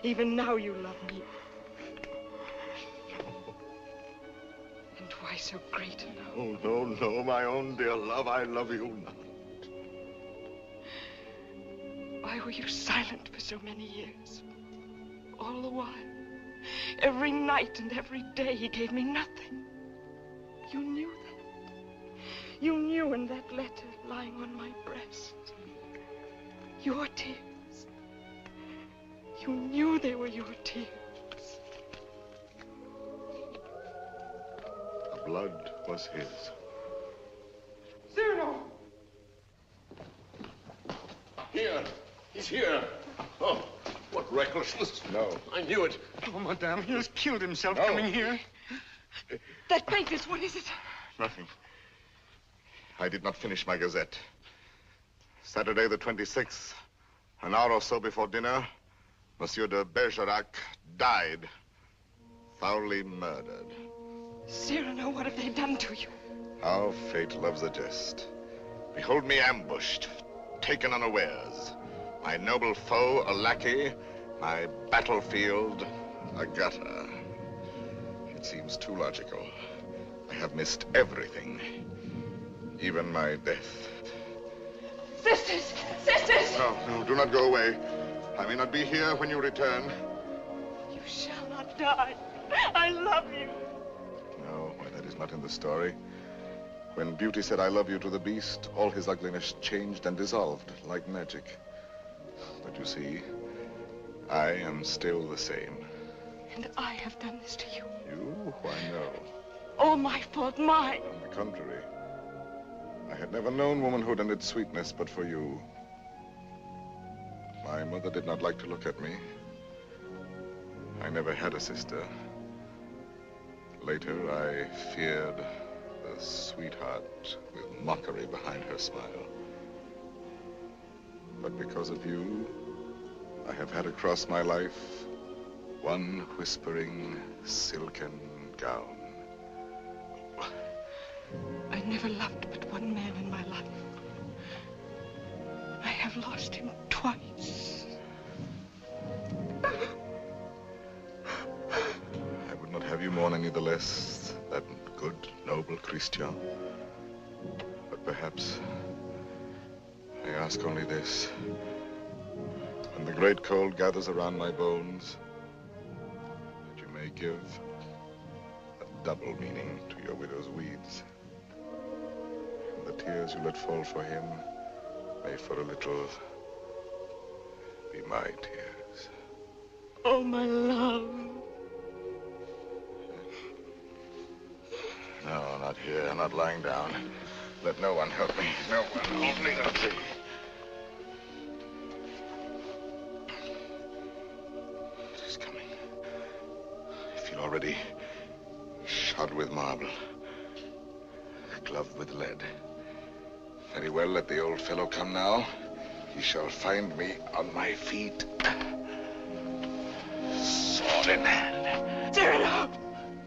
Even now you love me. And why so great a love? Oh, no, my own dear love, I love you not. Why were you silent for so many years? All the while, every night and every day he gave me nothing. You knew that. You knew in that letter lying on my breast. Your tears. You knew they were your tears. The blood was his. Cyrano! Here. He's here. Oh, what recklessness. No. I knew it. Oh, madame, he has killed himself coming here. That papers, what is it? Nothing. I did not finish my gazette. Saturday the 26th, an hour or so before dinner, Monsieur de Bergerac died, foully murdered. Cyrano, what have they done to you? How fate loves a jest. Behold me ambushed, taken unawares. My noble foe, a lackey, my battlefield, A gutter. It seems too logical. I have missed everything. Even my death. Sisters! Sisters! No, no, do not go away. I may not be here when you return. You shall not die. I love you. No, why, that is not in the story. When Beauty said I love you to the beast, all his ugliness changed and dissolved like magic. But you see, I am still the same. And I have done this to you. You? Why, no. All my fault, mine. On the contrary. I had never known womanhood and its sweetness but for you. My mother did not like to look at me. I never had a sister. Later, I feared the sweetheart with mockery behind her smile. But because of you, I have had across my life one whispering silken gown. I never loved but one man in my life. I have lost him twice. I would not have you mourn any the less that good, noble Christian. But perhaps I ask only this. When the great cold gathers around my bones, that you may give a double meaning to your widow's weeds. And the tears you let fall for him may for a little be my tears. Oh, my love. No, not here, not lying down. Let no one help me. No one, only the tree. It is coming. I feel already shod with marble, gloved with lead. Very well, let the old fellow come now. He shall find me on my feet, sword in hand. Cyrano!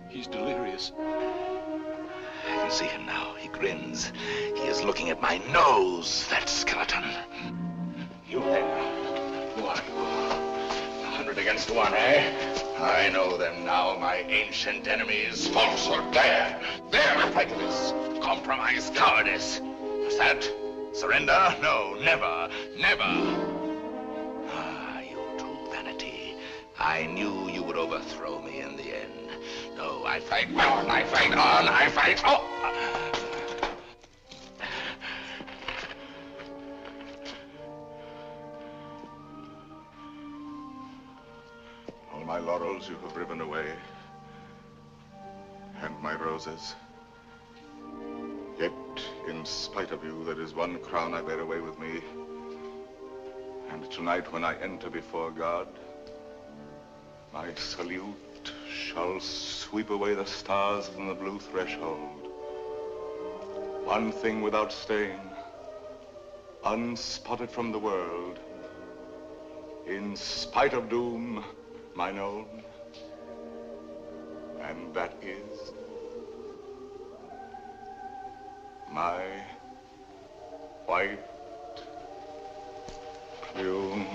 He's delirious. I can see him now. He grins. He is looking at my nose, that skeleton. You there. Who are you? 100 against 1, eh? I know them now, my ancient enemies. Falsehood, there. There, the fight of this. Compromise, cowardice. What's that? Surrender? No, never, never. Ah, you true vanity. I knew you would overthrow me in the end. No, I fight on, I fight on, I fight on. All my laurels you have riven away, and my roses. Yet, in spite of you, there is one crown I bear away with me. And tonight, when I enter before God, my salute shall sweep away the stars from the blue threshold. One thing without stain, unspotted from the world, in spite of doom, mine own, and that is my white plume.